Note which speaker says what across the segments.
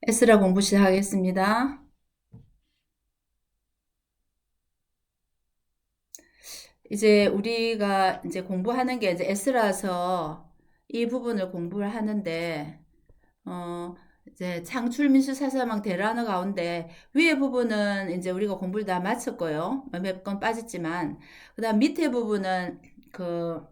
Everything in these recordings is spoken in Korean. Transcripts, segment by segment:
Speaker 1: 에스라 공부 시작하겠습니다. 이제 우리가 이제 공부하는 게 이제 에스라서 이 부분을 공부를 하는데, 어, 이제 창출 민수 사사막 대란어 가운데 위에 부분은 이제 우리가 공부를 다 마쳤고요. 몇 건 빠졌지만, 그다음 밑에 부분은 그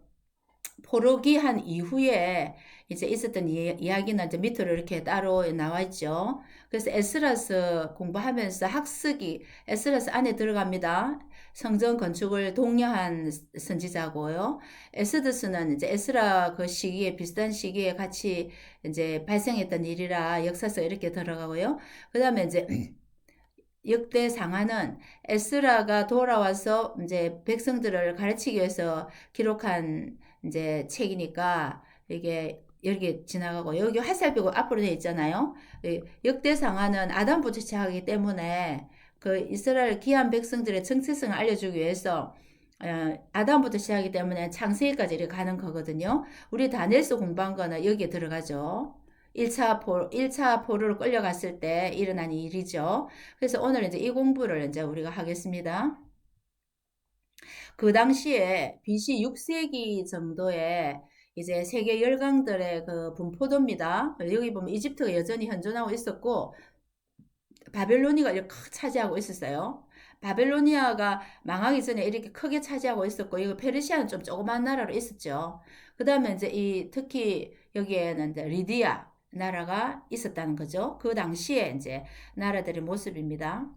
Speaker 1: 포로기한 이후에 이제 있었던 이야기는 이제 밑으로 이렇게 따로 나와 있죠. 그래서 에스라스 공부하면서 학습이 에스라스 안에 들어갑니다. 성전 건축을 독려한 선지자고요. 에스더스는 이제 에스라 그 시기에 비슷한 시기에 같이 이제 발생했던 일이라 역사서 이렇게 들어가고요. 그다음에 이제 역대 상하는 에스라가 돌아와서 이제 백성들을 가르치기 위해서 기록한 이제 책이니까 이게 여기 지나가고 여기 화살표가 앞으로 돼 있잖아요. 역대 상하는 아담부터 시작하기 때문에 그 이스라엘 귀한 백성들의 정체성을 알려주기 위해서 아담부터 시작하기 때문에 창세기까지 이렇게 가는 거거든요. 우리 다니엘서 공부한 거는 여기에 들어가죠. 1차 포로로 끌려갔을 때 일어난 일이죠. 그래서 오늘 이제 이 공부를 이제 우리가 하겠습니다. 그 당시에 BC 6세기 정도에 이제 세계 열강들의 그 분포도입니다. 여기 보면 이집트가 여전히 현존하고 있었고 바벨로니가 이렇게 크게 차지하고 있었어요. 바벨로니아가 망하기 전에 이렇게 크게 차지하고 있었고, 이거 페르시아는 좀 조그만 나라로 있었죠. 그 다음에 이제 특히 여기에는 이제 리디아 나라가 있었다는 거죠. 그 당시에 이제 나라들의 모습입니다.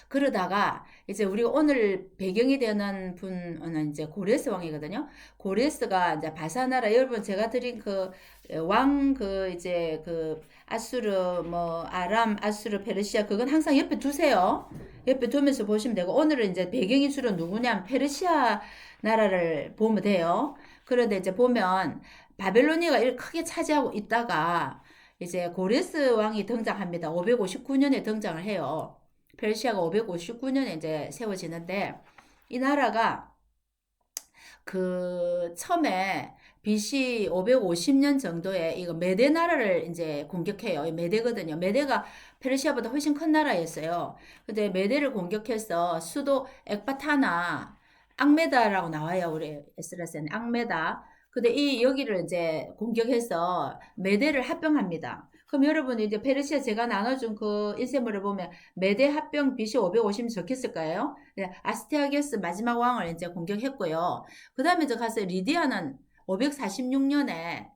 Speaker 1: 그러다가 이제 우리가 오늘 배경이 되는 분은 이제 고레스 왕이거든요. 고레스가 이제 바사나라 여러분 제가 드린 그 왕 그 이제 그 아수르 뭐 아람 아수르 페르시아 그건 항상 옆에 두세요. 옆에 두면서 보시면 되고 오늘은 이제 배경이 주로 누구냐면 페르시아 나라를 보면 돼요. 그런데 이제 보면 바벨로니아가 이렇게 크게 차지하고 있다가 이제 고레스 왕이 등장합니다. 559년에 등장을 해요. 페르시아가 559년에 이제 세워지는데 이 나라가 그 처음에 BC 550년 정도에 이거 메데 나라를 이제 공격해요. 메데거든요. 메데가 페르시아보다 훨씬 큰 나라였어요. 근데 메데를 공격해서 수도 엑바타나 앙메다라고 나와요. 우리 에스라스는 앙메다. 근데 이 여기를 이제 공격해서 메데를 합병합니다. 그럼 여러분이 이제 페르시아 제가 나눠준 그 인쇄물을 보면 메데 합병 BC 550 적혔을까요? 네, 아스테아게스 마지막 왕을 이제 공격했고요. 그 다음에 이제 가서 리디아는 546년에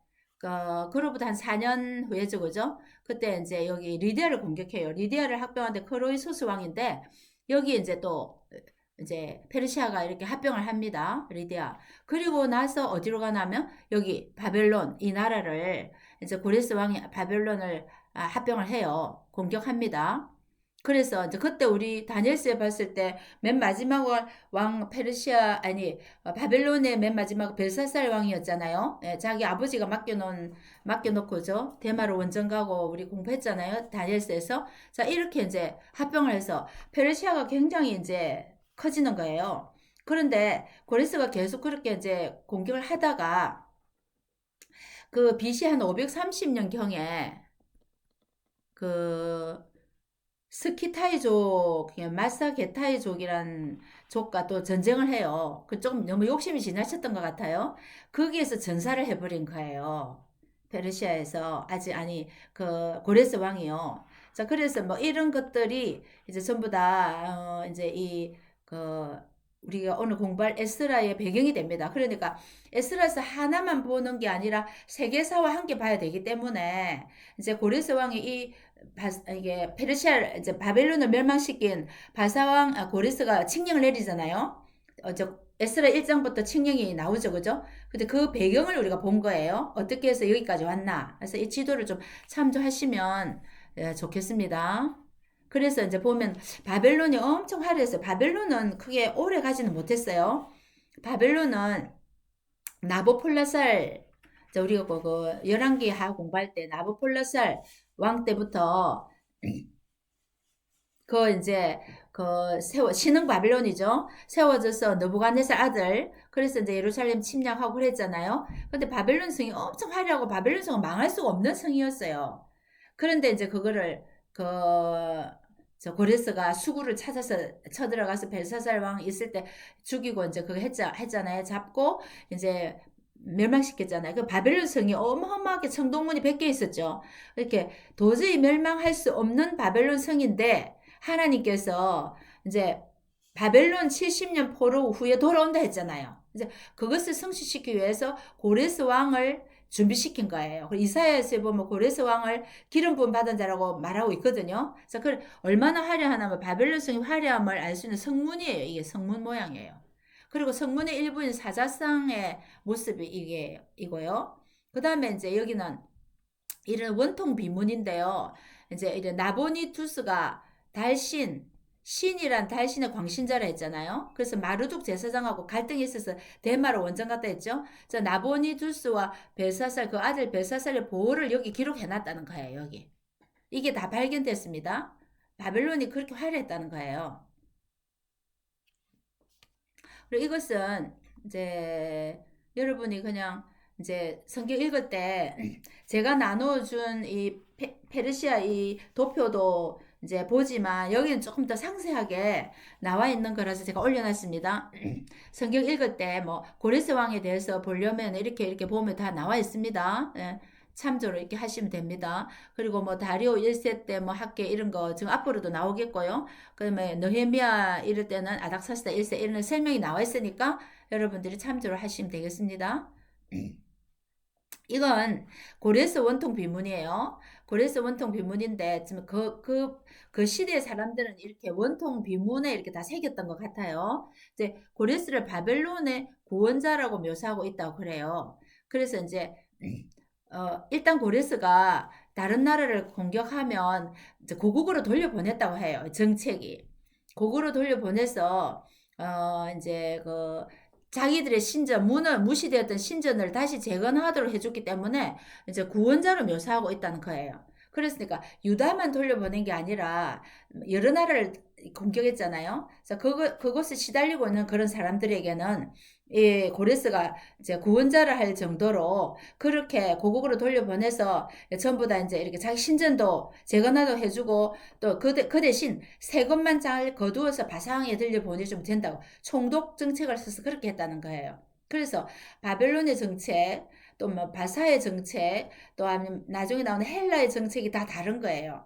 Speaker 1: 그로부터 한 4년 후에죠, 그죠? 그때 이제 여기 리디아를 공격해요. 리디아를 합병하는데 크로이소스 왕인데 여기 이제 또 이제 페르시아가 이렇게 합병을 합니다. 리디아. 그리고 나서 어디로 가냐면 여기 바벨론 이 나라를 이제 고레스 왕이 바벨론을 합병을 해요. 공격합니다. 그래서 이제 그때 우리 다니엘서에 봤을 때 맨 마지막 왕 페르시아 아니 바벨론의 맨 마지막 벨사살 왕이었잖아요. 예, 자기 아버지가 맡겨놓고죠. 대마로 원정 가고 우리 공부했잖아요. 다니엘서에서 자 이렇게 이제 합병을 해서 페르시아가 굉장히 이제 커지는 거예요. 그런데 고레스가 계속 그렇게 이제 공격을 하다가 그 BC 한 530년 경에 그 스키타이족, 마사게타이족이란 족과 또 전쟁을 해요. 그 조금 너무 욕심이 지나쳤던 것 같아요. 거기에서 전사를 해버린 거예요. 페르시아에서 아직 아니 그 고레스 왕이요. 자 그래서 뭐 이런 것들이 이제 전부 다 이제 이그 우리가 오늘 공부할 에스라의 배경이 됩니다. 그러니까 에스라에서 하나만 보는 게 아니라 세계사와 함께 봐야 되기 때문에 이제 고레스 왕이 이게 페르시아 이제 바벨론을 멸망시킨 바사왕 고레스가 칙령을 내리잖아요. 저 에스라 1장부터 칙령이 나오죠, 그죠? 근데 그 배경을 우리가 본 거예요. 어떻게 해서 여기까지 왔나? 그래서 이 지도를 좀 참조하시면 좋겠습니다. 그래서 이제 보면 바벨론이 엄청 화려했어요. 바벨론은 크게 오래 가지는 못했어요. 바벨론은 나보폴라살 우리가 그 열왕기 하 공부할 때 나보폴라살 왕 때부터 그 이제 신흥 바빌론이죠. 세워져서 느부갓네살 아들. 그래서 이제 예루살렘 침략하고 그랬잖아요. 근데 바벨론 성이 엄청 화려하고 바벨론 성은 망할 수가 없는 성이었어요. 그런데 이제 그거를 그 저 고레스가 수구를 찾아서 쳐들어가서 벨사살 왕 있을 때 죽이고 이제 그거 했잖아요. 잡고 이제 멸망시켰잖아요. 그 바벨론 성이 어마어마하게 청동문이 100개 있었죠. 이렇게 도저히 멸망할 수 없는 바벨론 성인데 하나님께서 이제 바벨론 70년 포로 후에 돌아온다 했잖아요. 이제 그것을 성취시키기 위해서 고레스 왕을 준비시킨 거예요. 이사야서에 보면 고레스 왕을 기름 부음 받은 자라고 말하고 있거든요. 그래서 그 얼마나 화려하냐면 바벨론 성의 화려함을 알 수 있는 성문이에요. 이게 성문 모양이에요. 그리고 성문의 일부인 사자상의 모습이 이거요. 그 다음에 이제 여기는 이런 원통 비문인데요. 이제 이런 나보니투스가 달신, 신이란 달신의 광신자라 했잖아요. 그래서 마르둑 제사장하고 갈등이 있어서 대마로 원정 갔다 했죠. 자, 나보니투스와 벨사살, 그 아들 벨사살의 보호를 여기 기록해놨다는 거예요, 여기. 이게 다 발견됐습니다. 바벨론이 그렇게 화려했다는 거예요. 그리고 이것은 이제 여러분이 그냥 이제 성경 읽을 때 제가 나눠준 이 페르시아 이 도표도 이제 보지만 여기는 조금 더 상세하게 나와 있는 거라서 제가 올려놨습니다. 성경 읽을 때 뭐 고레스 왕에 대해서 보려면 이렇게 보면 다 나와 있습니다. 예, 참조로 이렇게 하시면 됩니다. 그리고 뭐 다리오 1세 때 뭐 학계 이런 거 지금 앞으로도 나오겠고요. 그다음에 느헤미야 이럴 때는 아닥사스다 1세 이런 설명이 나와 있으니까 여러분들이 참조를 하시면 되겠습니다. 이건 고레스 원통 비문이에요. 고레스 원통 비문인데 지금 그 시대 사람들은 이렇게 원통 비문에 이렇게 다 새겼던 것 같아요. 이제 고레스를 바벨론의 구원자라고 묘사하고 있다고 그래요. 그래서 이제 일단 고레스가 다른 나라를 공격하면 이제 고국으로 돌려보냈다고 해요. 정책이. 고국으로 돌려보내서 이제 그 자기들의 신전, 무시되었던 신전을 다시 재건하도록 해줬기 때문에 이제 구원자로 묘사하고 있다는 거예요. 그랬으니까 유다만 돌려보낸 게 아니라 여러 나라를 공격했잖아요. 그래서 그것을 시달리고 있는 그런 사람들에게는 이 고레스가 이제 구원자를 할 정도로 그렇게 고국으로 돌려보내서 전부 다 이제 이렇게 자기 신전도 재건하도 해주고 또 그 대신 새 것만 잘 거두어서 바상에 들려보내주면 된다고 총독 정책을 써서 그렇게 했다는 거예요. 그래서 바벨론의 정책, 또 뭐 바사의 정책, 또 아니면 나중에 나오는 헬라의 정책이 다 다른 거예요.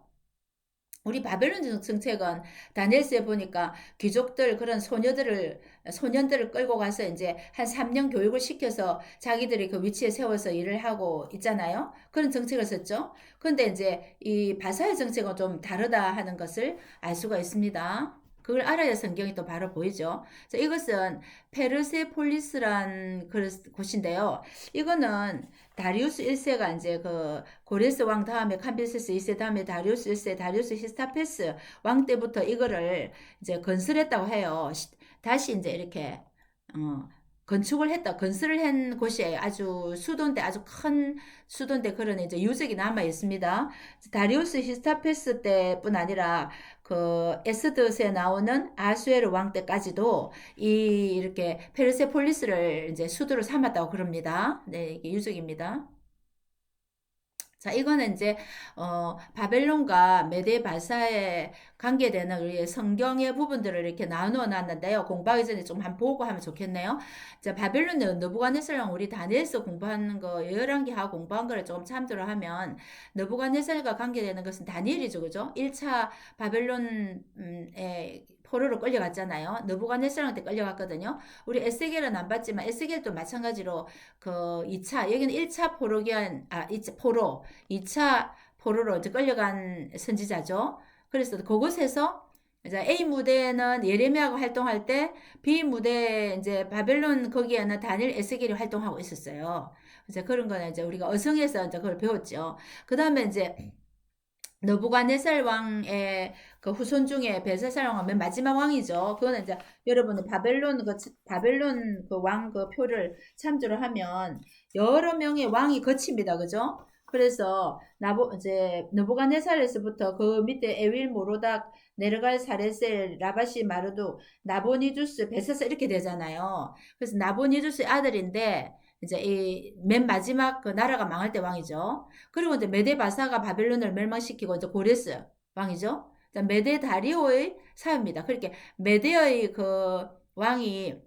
Speaker 1: 우리 바벨론 정책은 다니엘서에 보니까 귀족들 그런 소년들을 끌고 가서 이제 한 3년 교육을 시켜서 자기들이 그 위치에 세워서 일을 하고 있잖아요. 그런 정책을 썼죠. 근데 이제 이 바사의 정책은 좀 다르다 하는 것을 알 수가 있습니다. 그걸 알아야 성경이 또 바로 보이죠. 그래서 이것은 페르세폴리스란 곳인데요. 이거는 다리우스 1세가 이제 그 고레스 왕 다음에 캄비세스 2세 다음에 다리우스 1세 다리우스 히스타페스 왕 때부터 이거를 이제 건설했다고 해요. 다시 이제 이렇게 어, 건축을 했다, 건설을 한 곳이에요. 아주 수도인데 아주 큰 수도인데 그런 이제 유적이 남아 있습니다. 다리우스 히스타페스 때뿐 아니라 그 에스더스에 나오는 아수에르 왕 때까지도 이 이렇게 페르세폴리스를 이제 수도로 삼았다고 그럽니다. 네, 이게 유적입니다. 자, 이거는 이제 바벨론과 메데 바사에 관계되는 우리 성경의 부분들을 이렇게 나누어 놨는데요. 공부하기 전에 좀 한번 보고 하면 좋겠네요. 자, 바벨론은 느부갓네살랑 우리 다니엘서 공부하는 거 열왕기하고 공부한 거를 조금 참조를 하면 느부갓네살과 관계되는 것은 다니엘이죠, 그죠? 1차 바벨론에 포로로 끌려갔잖아요. 느부갓네살한테 끌려갔거든요. 우리 에스겔은 안 봤지만 에스겔도 마찬가지로 그 2차 여기는 1차 포로기한 2차 포로 2차 포로로 이제 끌려간 선지자죠. 그래서 그곳에서 이제 A 무대는 예레미야가 활동할 때 B 무대 이제 바벨론 거기에는 다니엘 에스겔이 활동하고 있었어요. 이제 그런 거는 이제 우리가 어성에서 이제 그걸 배웠죠. 그 다음에 이제 느부갓네살 왕의 그 후손 중에 벨사살 왕은 맨 마지막 왕이죠. 그거는 이제 여러분은 바벨론 그 왕 그 표를 참조를 하면 여러 명의 왕이 거칩니다. 그죠? 그래서 이제 느부갓네살에서부터 그 밑에 에윌 모로닥 네르갈 사레셀 라바시 마르두 나보니두스 베사스 이렇게 되잖아요. 그래서 나보니두스의 아들인데 이제 이 맨 마지막 그 나라가 망할 때 왕이죠. 그리고 이제 메데바사가 바벨론을 멸망시키고 이제 고레스 왕이죠. 메데 다리오의 사유입니다. 그렇게 메데의 그 왕이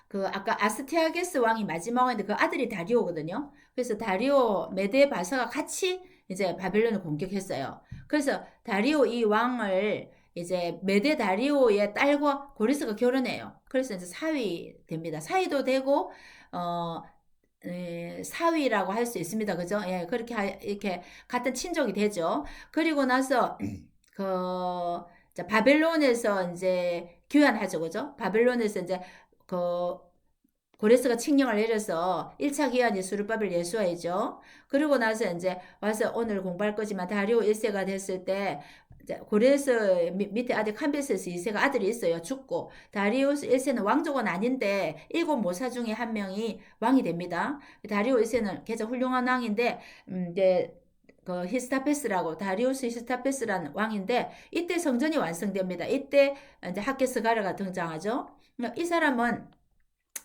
Speaker 1: 그 아까 아스티아게스 왕이 마지막 왕인데 그 아들이 다리오거든요. 그래서 다리오 메데 바사가 같이 이제 바벨론을 공격했어요. 그래서 다리오 이 왕을 이제 메데 다리오의 딸과 고레스가 결혼해요. 그래서 이제 사위 됩니다. 사위도 되고 어 사위라고 할 수 있습니다. 그죠? 예, 그렇게 이렇게 같은 친족이 되죠. 그리고 나서 그 바벨론에서 이제 귀환하죠. 그죠? 바벨론에서 이제 그 고레스가 칙령을 내려서 1차 기한이 수르바벨 예수아이죠. 그리고 나서 이제 와서 오늘 공부할 거지만 다리오 1세가 됐을 때 고레스 밑에 아들 캄비세스 2세가 아들이 있어요. 죽고 다리오스 1세는 왕족은 아닌데 일곱 모사 중에 한 명이 왕이 됩니다. 다리오 1세는 개자 훌륭한 왕인데 이제 그 히스타페스라고 다리우스 히스타페스라는 왕인데 이때 성전이 완성됩니다. 이때 이제 하케스가르가 등장하죠. 이 사람은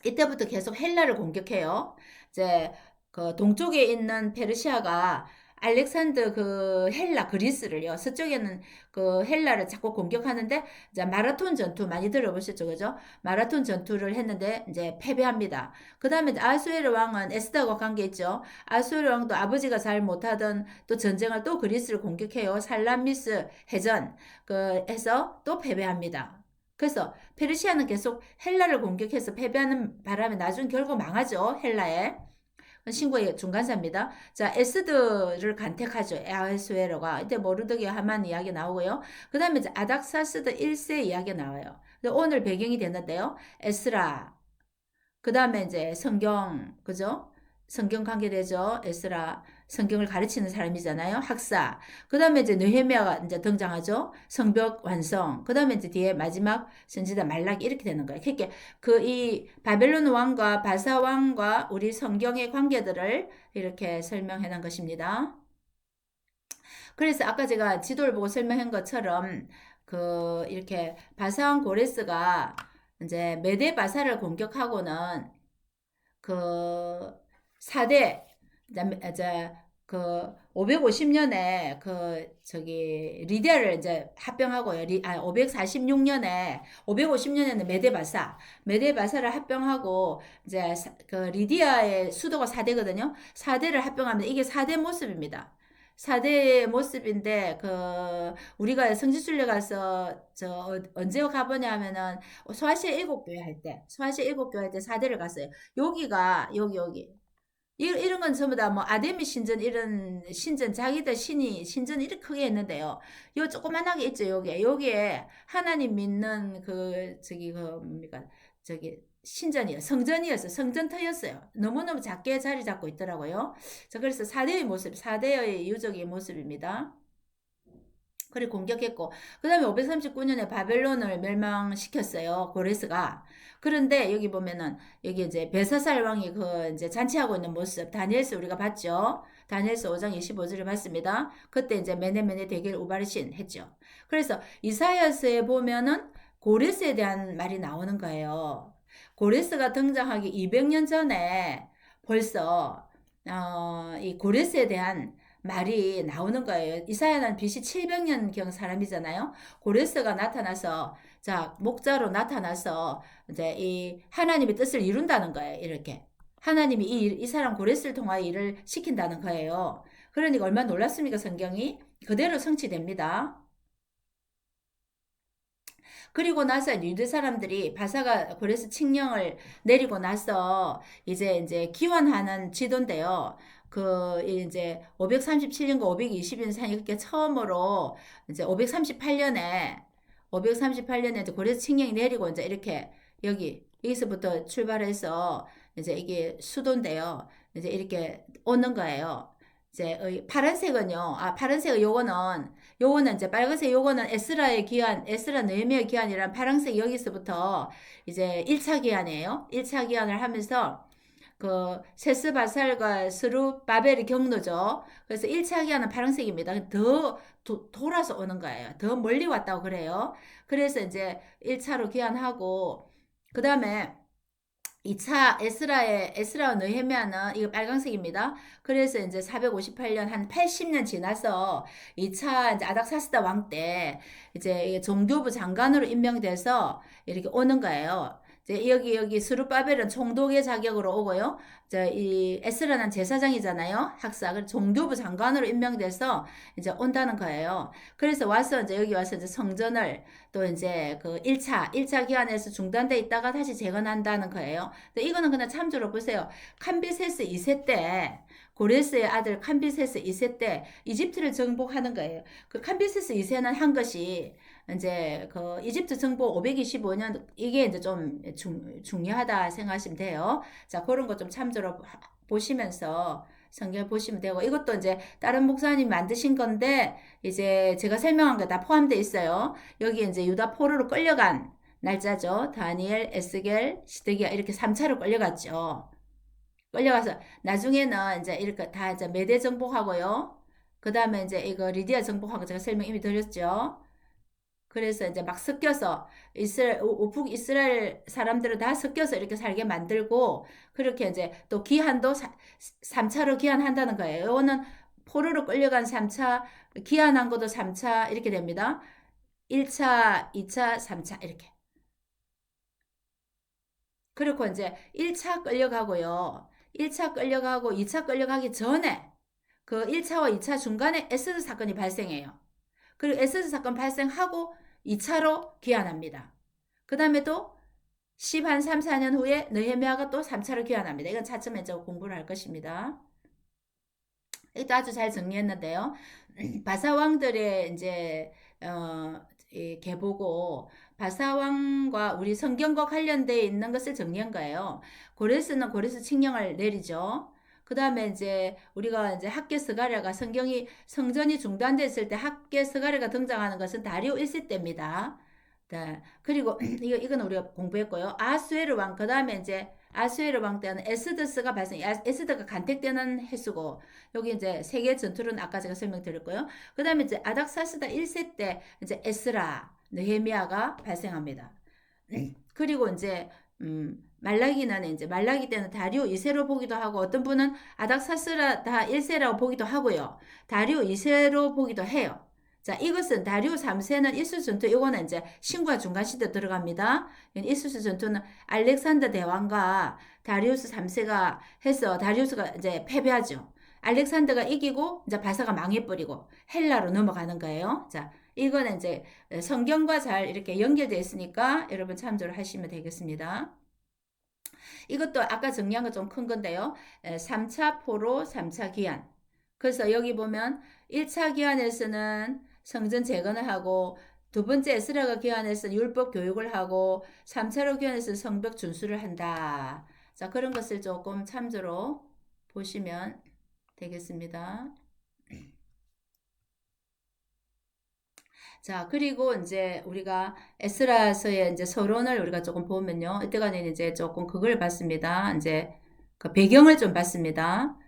Speaker 1: 이때부터 계속 헬라를 공격해요. 이제 그 동쪽에 있는 페르시아가 알렉산더 그 헬라 그리스를요. 서쪽에는 그 헬라를 자꾸 공격하는데 이제 마라톤 전투 많이 들어보셨죠, 그죠? 마라톤 전투를 했는데 이제 패배합니다. 그다음에 아수에르 왕은 에스더와 관계 있죠. 아수에르 왕도 아버지가 잘 못하던 또 전쟁을 또 그리스를 공격해요. 살라미스 해전 그 해서 또 패배합니다. 그래서 페르시아는 계속 헬라를 공격해서 패배하는 바람에 나중 결국 망하죠. 헬라에. 신고의 중간사입니다. 자, 에스드를 간택하죠. 에아수에로가. 이때 모르드게 하만 이야기 나오고요. 그 다음에 아닥사스드 1세 이야기 나와요. 오늘 배경이 되는데요. 에스라. 그 다음에 이제 성경, 그죠? 성경 관계되죠. 에스라. 성경을 가르치는 사람이잖아요. 학사. 그 다음에 이제 느헤미야가 이제 등장하죠. 성벽 완성. 그 다음에 이제 뒤에 마지막 선지자 말라기 이렇게 되는 거예요. 그렇게 그 이 바벨론 왕과 바사 왕과 우리 성경의 관계들을 이렇게 설명해 놓은 것입니다. 그래서 아까 제가 지도를 보고 설명한 것처럼 그 이렇게 바사 왕 고레스가 이제 메데 바사를 공격하고는 그 4대 이제 그 550년에 그 저기 리디아를 이제 합병하고요. 546년에는 메데바사를 합병하고 이제 그 리디아의 수도가 4대거든요. 4대를 합병하면 이게 4대 모습입니다. 4대의 모습인데 그 우리가 성지순례 가서 저 언제 가보냐 하면은 소아시아 7교회 할 때 소아시아 7교회 할 때 4대를 갔어요. 여기가 여기 이런 건 전부 다 뭐 아데미 신전 이런 신전 자기들 신이 신전 이렇게 크게 했는데요. 요 조그만하게 있죠. 여기에 하나님 믿는 그 저기 그 뭡니까 저기 신전이요 성전이었어요. 성전터였어요. 너무너무 작게 자리 잡고 있더라고요. 자 그래서 4대의 모습 4대의 유적의 모습입니다. 그리고 공격했고 그다음에 539년에 바벨론을 멸망시켰어요. 고레스가. 그런데 여기 보면은 여기 이제 벨사살 왕이 그 이제 잔치하고 있는 모습 다니엘서 우리가 봤죠. 다니엘서 5장 25절을 봤습니다. 그때 이제 메네메네 대결 우바르신 했죠. 그래서 이사야서에 보면은 고레스에 대한 말이 나오는 거예요. 고레스가 등장하기 200년 전에 벌써 이 고레스에 대한 말이 나오는 거예요. 이사야는 BC 700년경 사람이잖아요. 고레스가 나타나서 자 목자로 나타나서 이제 이 하나님의 뜻을 이룬다는 거예요. 이렇게 하나님이 이 사람 고레스를 통하여 일을 시킨다는 거예요. 그러니까 얼마나 놀랐습니까? 성경이 그대로 성취됩니다. 그리고 나서 유대 사람들이 바사가 고레스 칙령을 내리고 나서 이제 기원하는 지도인데요. 그 이제 537년과 520년 사이 그렇게 처음으로 이제 538년에 이제 고레스 칙령이 내리고 이제 이렇게 여기서부터 출발해서 이제 이게 수도인데요. 이제 이렇게 오는 거예요. 이제 파란색은요. 파란색 요거는 이제 빨간색 요거는 에스라의 기한, 에스라 느헤미야의 기한이란 파란색 여기서부터 이제 1차 기한이에요. 1차 기한을 하면서 그 세스바살과 스루바벨이 경로죠. 그래서 1차 기한은 파란색입니다. 더 돌아서 오는 거예요. 더 멀리 왔다고 그래요. 그래서 이제 1차로 기한하고 그다음에 2차 에스라와 느헤미야는 이거 빨간색입니다. 그래서 이제 458년 한 80년 지나서 2차 이제 아닥사스다 왕 때 이제 종교부 장관으로 임명돼서 이렇게 오는 거예요. 이제 여기 스룹바벨은 총독의 자격으로 오고요. 이 에스라는 제사장이잖아요. 학사. 그래서 종교부 장관으로 임명돼서 이제 온다는 거예요. 그래서 와서 이제 여기 와서 이제 성전을 또 이제 그 1차 기한에서 중단돼 있다가 다시 재건한다는 거예요. 근데 이거는 그냥 참조로 보세요. 캄비세스 2세 때 고레스의 아들 캄비세스 2세 때 이집트를 정복하는 거예요. 그 캄비세스 2세는 한 것이 이제 그 이집트 정복 525년 이게 이제 좀 중요하다 생각하시면 돼요. 자, 그런 거 좀 참조로 보시면서 성경 보시면 되고 이것도 이제 다른 목사님 만드신 건데 이제 제가 설명한 거 다 포함되어 있어요. 여기 이제 유다 포로로 끌려간 날짜죠. 다니엘, 에스겔, 시드기야 이렇게 3차로 끌려갔죠. 끌려가서 나중에는 이제 이렇게 다 이제 메대 정복하고요. 그 다음에 이제 이거 리디아 정복하고 제가 설명 이미 드렸죠. 그래서 이제 막 섞여서 북 이스라엘 사람들을 다 섞여서 이렇게 살게 만들고 그렇게 이제 또 기한도 3차로 기한한다는 거예요. 이거는 포로로 끌려간 3차, 기한한 것도 3차 이렇게 됩니다. 1차, 2차, 3차 이렇게. 그리고 이제 1차 끌려가고요. 1차 끌려가고 2차 끌려가기 전에 그 1차와 2차 중간에 에스더 사건이 발생해요. 그리고 에스더 사건 발생하고 2차로 귀환합니다. 그 다음에 또 10한 3, 4년 후에 느헤미야가 또 3차로 귀환합니다. 이건 차츰 이제 공부를 할 것입니다. 이것도 아주 잘 정리했는데요. 바사왕들의 이제 계보고 바사왕과 우리 성경과 관련되어 있는 것을 정리한 거예요. 고레스는 고레스 칙령을 내리죠. 그 다음에 이제 우리가 이제 학계 스가랴가 성전이 중단됐을 때 학계 스가랴가 등장하는 것은 다리오 1세 때입니다. 네. 그리고 이건 우리가 공부했고요. 아수에르 왕, 그 다음에 이제 아수에르 왕 때는 에스더스가 에스더가 간택되는 해수고, 여기 이제 세계 전투는 아까 제가 설명드렸고요. 그 다음에 이제 아닥사스다 1세 때 이제 에스라, 느헤미야가 발생합니다. 그리고 이제, 말라기는 이제 말라기 때는 다리오 2세로 보기도 하고, 어떤 분은 아닥사스다 1세라고 보기도 하고요. 다리오 2세로 보기도 해요. 자, 이것은 다리오 3세는 이수스 전투, 이거는 이제 신과 중간 시대 들어갑니다. 이수스 전투는 알렉산더 대왕과 다리우스 3세가 해서 다리우스가 이제 패배하죠. 알렉산더가 이기고 이제 바사가 망해버리고 헬라로 넘어가는 거예요. 자, 이거는 이제 성경과 잘 이렇게 연결되어 있으니까 여러분 참조를 하시면 되겠습니다. 이것도 아까 정리한 거 좀 큰 건데요. 3차 포로, 3차 기한. 그래서 여기 보면 1차 기한에서는 성전 재건을 하고 두 번째 에스라가 기한에서 율법 교육을 하고 3차로 기한에서 성벽 준수를 한다. 자, 그런 것을 조금 참조로 보시면 되겠습니다. 자, 그리고 이제 우리가 에스라서의 이제 서론을 우리가 조금 보면요. 이때까지는 이제 조금 그걸 봤습니다. 이제 그 배경을 좀 봤습니다.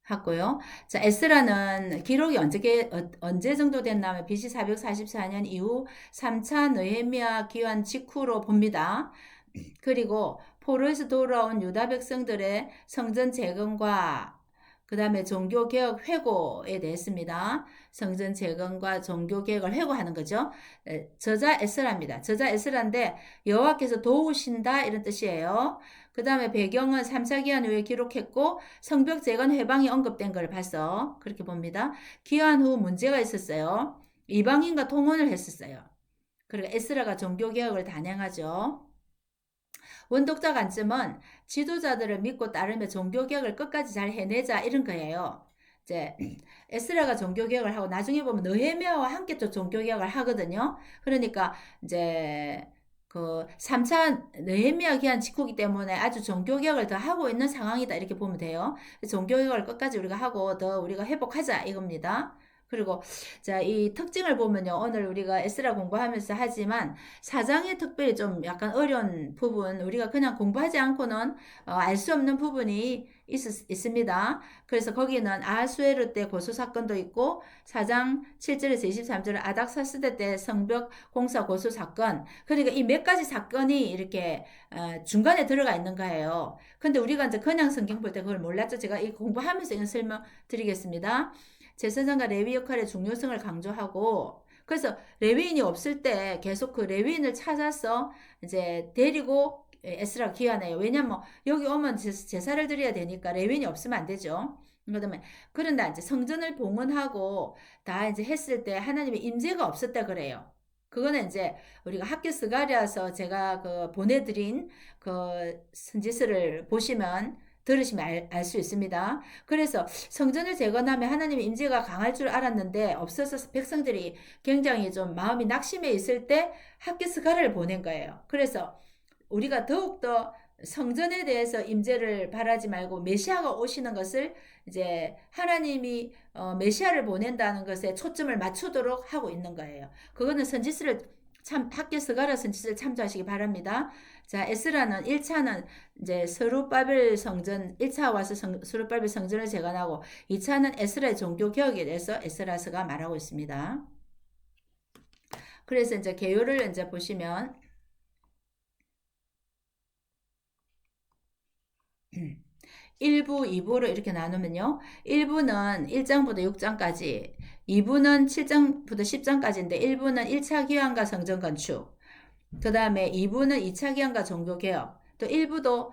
Speaker 1: 하고요. 자, 에스라는 기록이 언제 정도 됐냐면 BC 444년 이후 3차 느헤미야 기환 직후로 봅니다. 그리고 포로에서 돌아온 유다 백성들의 성전 재건과 그 다음에 종교개혁 회고에 대했습니다. 성전 재건과 종교개혁을 회고하는 거죠. 저자 에스라입니다. 저자 에스라인데 여호와께서 도우신다 이런 뜻이에요. 그 다음에 배경은 3차 기한 후에 기록했고 성벽 재건 회방이 언급된 걸 봐서 그렇게 봅니다. 기한 후 문제가 있었어요. 이방인과 통혼을 했었어요. 그리고 에스라가 종교개혁을 단행하죠. 원독자 관점은 지도자들을 믿고 따르며 종교개혁을 끝까지 잘 해내자 이런 거예요. 이제 에스라가 종교개혁을 하고 나중에 보면 느헤미야와 함께 또 종교개혁을 하거든요. 그러니까 이제 그 3차 느헤미야 기한 직후기 때문에 아주 종교개혁을 더 하고 있는 상황이다 이렇게 보면 돼요. 종교개혁을 끝까지 우리가 하고 더 우리가 회복하자 이겁니다. 그리고 자, 이 특징을 보면요. 오늘 우리가 에스라 공부하면서 하지만 사장의 특별히 좀 약간 어려운 부분, 우리가 그냥 공부하지 않고는 알 수 없는 부분이 있습니다. 그래서 거기는 아하수에르 때 고소 사건도 있고 4장 7절에서 23절 아닥사스대 때 성벽 공사 고소 사건, 그러니까 이 몇 가지 사건이 이렇게 중간에 들어가 있는 거예요. 근데 우리가 이제 그냥 성경 볼 때 그걸 몰랐죠. 제가 이 공부하면서 이건 설명드리겠습니다. 제사장과 레위 역할의 중요성을 강조하고, 그래서 레위인이 없을 때 계속 그 레위인을 찾아서 이제 데리고 에스라 귀환해요. 왜냐면 여기 오면 제사를 드려야 되니까 레위인이 없으면 안 되죠. 그다음에 그런데 이제 성전을 봉헌하고 다 이제 했을 때 하나님의 임재가 없었다 그래요. 그거는 이제 우리가 학교 스가랴서 제가 그 보내드린 그 선지서를 보시면 들으시면 알 수 있습니다. 그래서 성전을 재건하면 하나님의 임재가 강할 줄 알았는데 없어서 백성들이 굉장히 좀 마음이 낙심해 있을 때 학교 스가랴를 보낸 거예요. 그래서 우리가 더욱더 성전에 대해서 임재를 바라지 말고 메시아가 오시는 것을 이제 하나님이 메시아를 보낸다는 것에 초점을 맞추도록 하고 있는 거예요. 그거는 선지서를 학교 스가랴 선지서를 참조하시기 바랍니다. 자, 에스라는 1차는 이제 스룹바벨 성전 1차 와서 스룹바벨 성전을 재건하고 2차는 에스라의 종교 개혁에 대해서 에스라서가 말하고 있습니다. 그래서 이제 개요를 이제 보시면 1부, 2부로 이렇게 나누면요. 1부는 1장부터 6장까지, 2부는 7장부터 10장까지인데 1부는 1차 기환과 성전 건축, 그 다음에 2부는 2차 기환과 종교 개혁, 또 1부도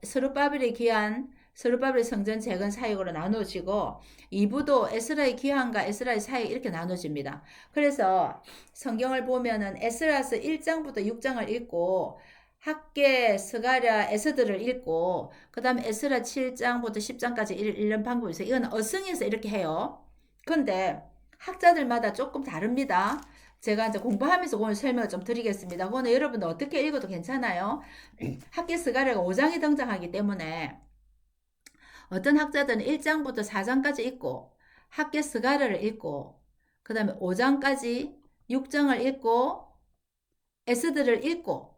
Speaker 1: 스룹바벨의 기환, 스룹바벨 성전 재건 사역으로 나누어지고 2부도 에스라의 기환과 에스라의 사역 이렇게 나눠집니다. 그래서 성경을 보면은 에스라서 1장부터 6장을 읽고 학계, 스가랴, 에스더를 읽고 그 다음에 에스라 7장부터 10장까지 읽는 방법이 있어요. 이건 어성에서 이렇게 해요. 근데 학자들마다 조금 다릅니다. 제가 이제 공부하면서 오늘 설명을 좀 드리겠습니다. 그거는 여러분들 어떻게 읽어도 괜찮아요. 학계 스가랴가 5장이 등장하기 때문에 어떤 학자들은 1장부터 4장까지 읽고 학계 스가랴를 읽고 그 다음에 5장까지 6장을 읽고 에스더를 읽고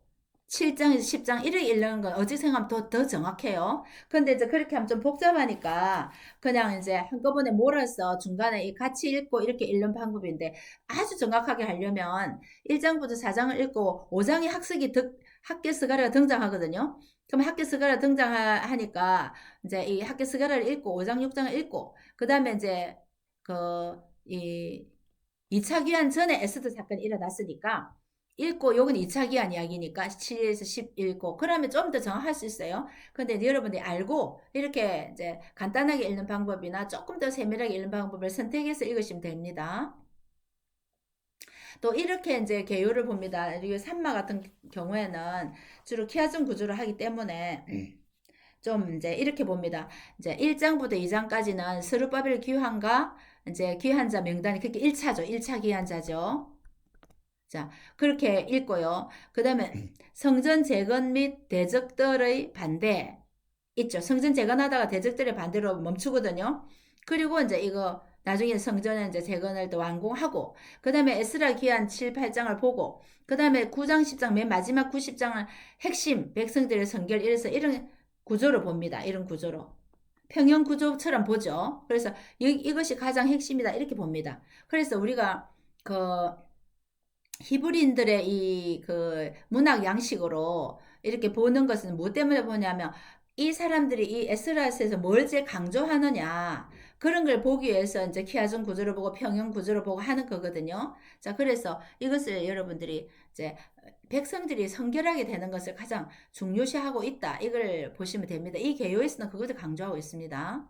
Speaker 1: 7장에서 10장 이렇게 읽는 건 어찌 생각하면 더 정확해요. 근데 이제 그렇게 하면 좀 복잡하니까 그냥 이제 한꺼번에 몰아서 중간에 같이 읽고 이렇게 읽는 방법인데 아주 정확하게 하려면 1장부터 4장을 읽고 5장에 학계 스가랴가 등장하거든요. 그럼 학계 스가랴 등장하니까 이제 이 학계 스가랴를 읽고 5장, 6장을 읽고 그 다음에 이제 이 2차 귀환 전에 에스더 사건이 일어났으니까 읽고 요건 2차 기한 이야기니까 7에서 10 읽고 그러면 좀 더 정확할 수 있어요. 근데 여러분들이 알고 이렇게 이제 간단하게 읽는 방법이나 조금 더 세밀하게 읽는 방법을 선택해서 읽으시면 됩니다. 또 이렇게 이제 개요를 봅니다. 이 산마 같은 경우에는 주로 키아준 구조를 하기 때문에 좀 이제 이렇게 봅니다. 이제 1장부터 2장까지는 스룹바벨 귀환과 이제 귀환자 명단이 그렇게 1차죠. 1차 귀환자죠. 자, 그렇게 읽고요. 그 다음에 성전 재건 및 대적들의 반대 있죠. 성전 재건하다가 대적들의 반대로 멈추거든요. 그리고 이제 이거 나중에 성전을 이제 재건을 또 완공하고 그 다음에 에스라 기한 7, 8장을 보고 그 다음에 9장, 10장 맨 마지막 90장을 핵심 백성들의 성결 이래서 이런 구조로 봅니다. 이런 구조로. 평형 구조처럼 보죠. 그래서 이것이 가장 핵심이다 이렇게 봅니다. 그래서 우리가 그 히브리인들의 이 그 문학 양식으로 이렇게 보는 것은 뭐 때문에 보냐면 이 사람들이 이 에스라스에서 뭘 제일 강조하느냐 그런 걸 보기 위해서 이제 키아준 구조를 보고 평형 구조를 보고 하는 거거든요. 자, 그래서 이것을 여러분들이 이제 백성들이 성결하게 되는 것을 가장 중요시하고 있다. 이걸 보시면 됩니다. 이 개요에서는 그것을 강조하고 있습니다.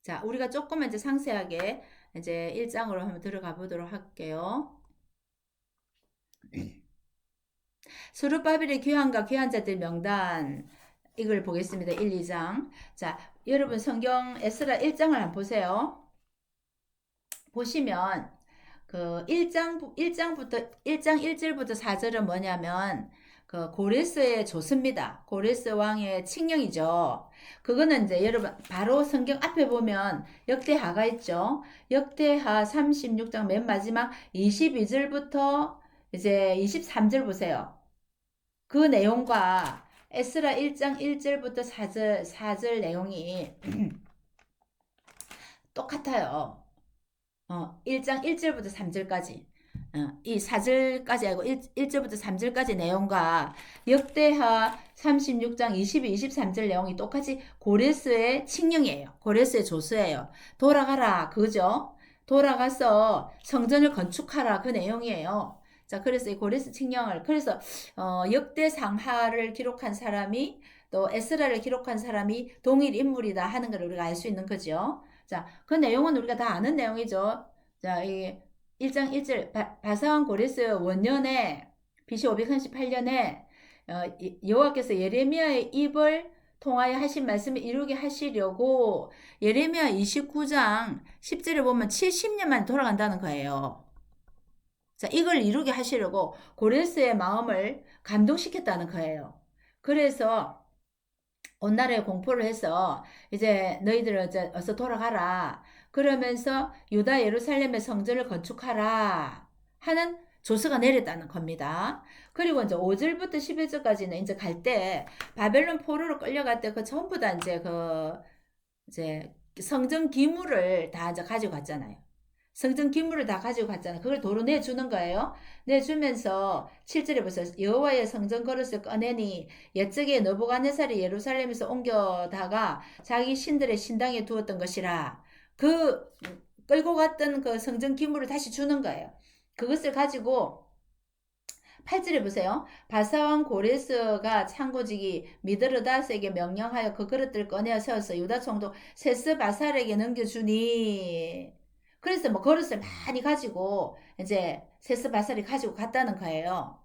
Speaker 1: 자, 우리가 조금만 이제 상세하게 이제 1장으로 한번 들어가 보도록 할게요. 스룹바벨의 귀환과 귀환자들 명단 이걸 보겠습니다. 1, 2장. 자, 여러분 성경 에스라 1장을 한번 보세요. 보시면 그 1장부터 1장 1절부터 4절은 뭐냐면 그 고레스의 조스입니다. 고레스 왕의 칙령이죠. 그거는 이제 여러분 바로 성경 앞에 보면 역대하가 있죠. 역대하 36장 맨 마지막 22절부터 이제 23절 보세요. 그 내용과 에스라 1장 1절부터 4절 내용이 똑같아요. 1장 1절부터 3절까지. 이 4절까지 아니고 1절부터 3절까지 내용과 역대하 36장 22, 23절 내용이 똑같이 고레스의 칙령이에요. 고레스의 조서예요. 돌아가라 그죠? 돌아가서 성전을 건축하라 그 내용이에요. 자, 그래서 이 고레스 칙령을 그래서 역대상하를 기록한 사람이 또 에스라를 기록한 사람이 동일 인물이다 하는 걸 우리가 알 수 있는 거죠. 자, 그 내용은 우리가 다 아는 내용이죠. 자, 이 1장 1절 바사왕 고레스 원년에 BC 538년에 여호와께서 예레미야의 입을 통하여 하신 말씀을 이루게 하시려고 예레미야 29장 10절에 보면 70년만 돌아간다는 거예요. 자, 이걸 이루게 하시려고 고레스의 마음을 감동시켰다는 거예요. 그래서 온 나라에 공포를 해서 이제 너희들 어서 돌아가라. 그러면서 유다 예루살렘의 성전을 건축하라 하는 조서가 내렸다는 겁니다. 그리고 이제 5절부터 11절까지는 이제 갈 때 바벨론 포로로 끌려갈 때 그 전부 다 이제 성전 기물을 다 이제 가지고 갔잖아요. 성전 기물을 다 가지고 갔잖아요. 그걸 도로 내주는 거예요. 내주면서 7절에 보세요. 여호와의 성전 그릇을 꺼내니 옛적에 느부갓네살이 예루살렘에서 옮겨다가 자기 신들의 신당에 두었던 것이라. 그 끌고 갔던 그 성전 기물을 다시 주는 거예요. 그것을 가지고 8절에 보세요. 바사왕 고레스가 창고지기 미드르다스에게 명령하여 그 그릇들을 꺼내어 세워서 유다 총독 세스바살에게 넘겨주니. 그래서 뭐 그릇을 많이 가지고 이제 세스바살이 가지고 갔다는 거예요.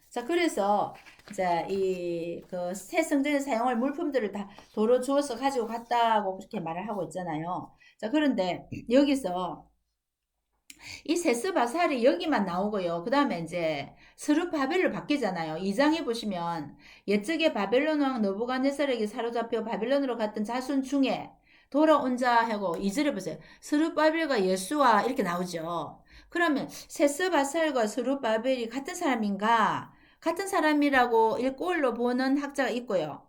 Speaker 1: 자, 그래서 이제 이 그 새 성전에 사용할 물품들을 다 도로 주어서 가지고 갔다고 그렇게 말을 하고 있잖아요. 자, 그런데 여기서 이 세스바살이 여기만 나오고요. 그 다음에 이제 스룹바벨로 바뀌잖아요. 2장에 보시면 옛적에 바벨론 왕 느부갓네살에게 사로잡혀 바벨론으로 갔던 자손 중에 돌아온 자 하고 2절에 보세요. 스룹바벨과 예수와 이렇게 나오죠. 그러면 세스바살과 스룹바벨이 같은 사람인가? 같은 사람이라고 일꼴로 보는 학자가 있고요.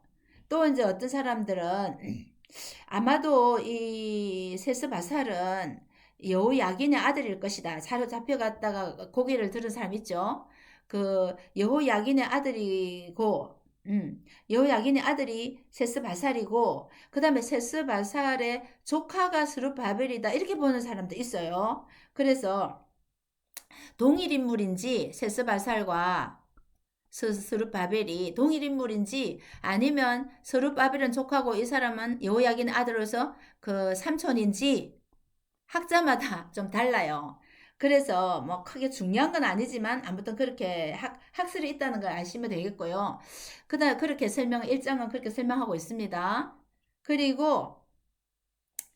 Speaker 1: 또 이제 어떤 사람들은 아마도 이 세스바살은 여호야긴의 아들일 것이다. 사로잡혀갔다가 고개를 들은 사람 있죠. 그 여호야긴의 아들이고, 여호야긴의 아들이 세스바살이고, 그 다음에 세스바살의 조카가 스룹바벨이다. 이렇게 보는 사람도 있어요. 그래서 동일 인물인지 세스바살과 스룹바벨이 동일 인물인지 아니면 스룹바벨은 족하고 이 사람은 여호야긴 아들로서 그 삼촌인지 학자마다 좀 달라요. 그래서 뭐 크게 중요한 건 아니지만 아무튼 그렇게 학설이 있다는 걸 아시면 되겠고요. 그다음 그렇게 1장은 그렇게 설명하고 있습니다. 그리고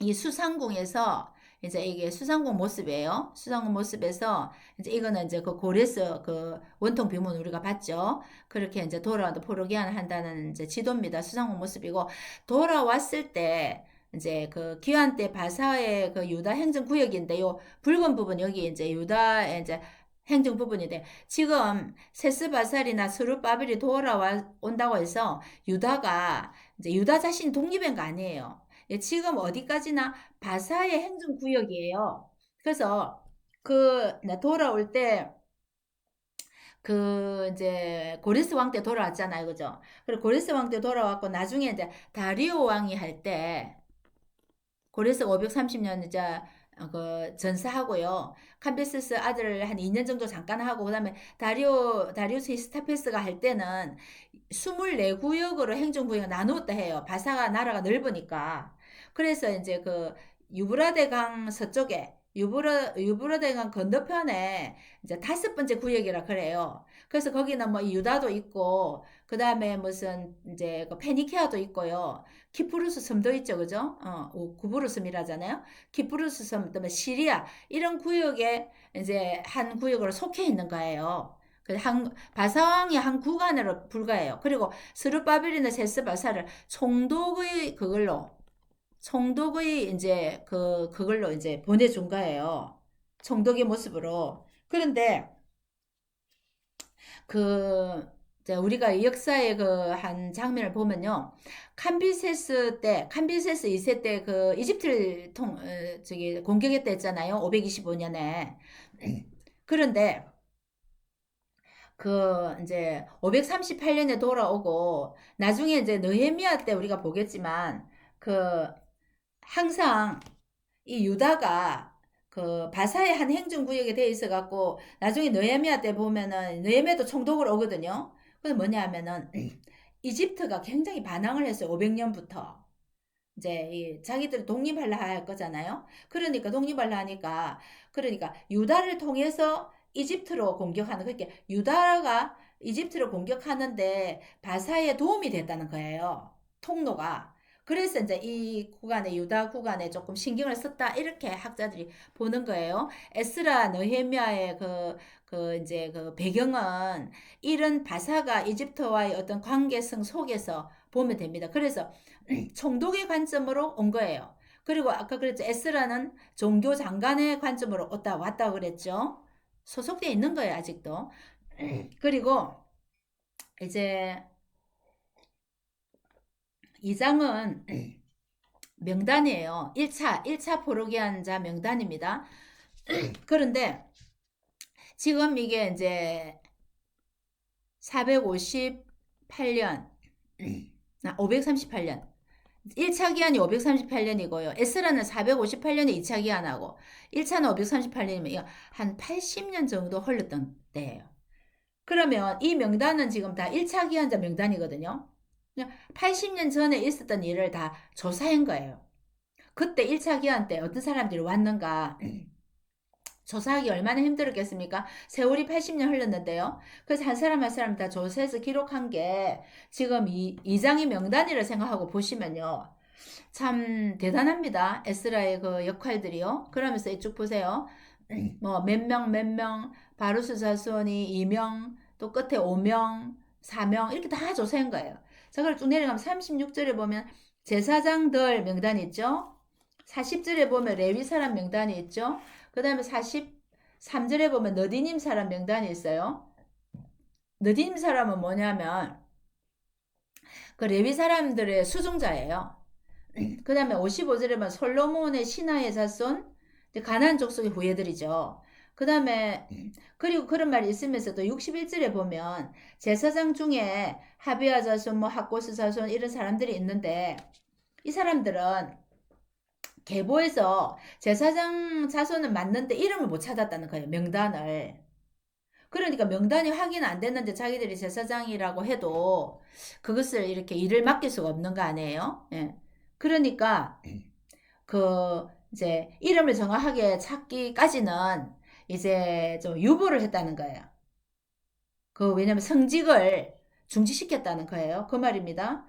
Speaker 1: 이 수상궁에서 이제 이게 수상궁 모습이에요. 수상궁 모습에서 이제 이거는 이제 그 고레스 그 원통 비문 우리가 봤죠. 그렇게 이제 돌아와도 포로기한 한다는 이제 지도입니다. 수상궁 모습이고 돌아왔을 때 이제 그 귀환 때 바사의 그 유다 행정 구역인데요. 붉은 부분 여기 이제 유다의 이제 행정 부분인데 지금 세스바살이나 스룹바벨이 돌아와 온다고 해서 유다가 이제 유다 자신이 독립한 거 아니에요. 예, 지금 어디까지나 바사의 행정구역이에요. 그래서 돌아올 때 이제 고레스 왕 때 돌아왔잖아요. 그죠? 그리고 고레스 왕 때 돌아왔고 나중에 이제 다리오 왕이 할 때 고레스가 530년 이제 그 전사하고요. 캄비세스 아들 한 2년 정도 잠깐 하고 그다음에 다리우스 히스타페스가 할 때는 24구역으로 행정구역을 나누었다 해요. 바사가 나라가 넓으니까. 그래서 이제 그 유브라데 강 서쪽에 유브라데 강 건너편에 이제 5번째 구역이라 그래요. 그래서 거기는 뭐 유다도 있고 그다음에 무슨 이제 그 페니키아도 있고요. 키프루스 섬도 있죠. 그죠? 구브루스 섬이라잖아요. 키프루스 섬, 그다음에 시리아 이런 구역에 이제 한 구역으로 속해 있는 거예요. 바사왕이 한 구간으로 불과해요. 그리고 스룹바벨이나 세스바사를 총독의 이제 그걸로 이제 보내준 거예요. 총독의 모습으로. 그런데 그 자, 우리가 역사의 그 한 장면을 보면요. 캄비세스 2세 때 그 이집트를 저기 공격했다 했잖아요. 525년에. 그런데 그 이제 538년에 돌아오고 나중에 이제 느헤미야 때 우리가 보겠지만 그 항상 이 유다가 그 바사의 한 행정구역에 돼 있어 갖고 나중에 느헤미야 때 보면은 느헤미야도 총독을 오거든요. 그게 뭐냐 하면은 이집트가 굉장히 반항을 했어요. 500년부터. 이제 자기들 독립하려 할 거잖아요. 그러니까 독립하려 하니까 그러니까 유다를 통해서 이집트로 공격하는 그렇게 유다가 이집트를 공격하는데 바사에 도움이 됐다는 거예요. 통로가. 그래서 이제 이 구간에 유다 구간에 조금 신경을 썼다 이렇게 학자들이 보는 거예요. 에스라 느헤미야의 그 이제 그 배경은 이런 바사가 이집트와의 어떤 관계성 속에서 보면 됩니다. 그래서 총독의 관점으로 온 거예요. 그리고 아까 그랬죠. 에스라는 종교 장관의 관점으로 왔다 그랬죠. 소속돼 있는 거예요, 아직도. 그리고 이제 2장은 명단이에요. 1차 포로기한 자 명단입니다. 그런데 지금 이게 이제 458년, 538년. 1차 기한이 538년이고요. 에스라는 458년에 2차 기한하고 1차는 538년이면 한 80년 정도 흘렀던 때예요. 그러면 이 명단은 지금 다 1차 기한자 명단이거든요. 80년 전에 있었던 일을 다 조사한 거예요. 그때 1차 기한 때 어떤 사람들이 왔는가 조사하기 얼마나 힘들었겠습니까? 세월이 80년 흘렀는데요. 그래서 한 사람 한 사람 다 조사해서 기록한 게 지금 이 장의 명단이라 생각하고 보시면요. 참 대단합니다. 에스라의 그 역할들이요. 그러면서 쭉 보세요. 뭐 몇 명, 바루스 자손이 2명, 또 끝에 5명, 4명 이렇게 다 조사한 거예요. 자, 그걸 쭉 내려가면 36절에 보면 제사장들 명단이 있죠. 40절에 보면 레위 사람 명단이 있죠. 그 다음에 43절에 보면 너디님 사람 명단이 있어요. 너디님 사람은 뭐냐면 그 레위 사람들의 수종자예요. 그 다음에 55절에 보면 솔로몬의 신하의 자손, 가나안 족속의 후예들이죠. 그 다음에 그리고 그런 말이 있으면서도 61절에 보면 제사장 중에 하비아 자손, 뭐 학고스 자손 이런 사람들이 있는데 이 사람들은 계보에서 제사장 자손은 맞는데 이름을 못 찾았다는 거예요. 명단을. 그러니까 명단이 확인 안 됐는데 자기들이 제사장이라고 해도 그것을 이렇게 일을 맡길 수가 없는 거 아니에요? 예. 그러니까 그 이제 이름을 정확하게 찾기까지는 이제 좀 유보를 했다는 거예요. 그 왜냐면 성직을 중지시켰다는 거예요. 그 말입니다.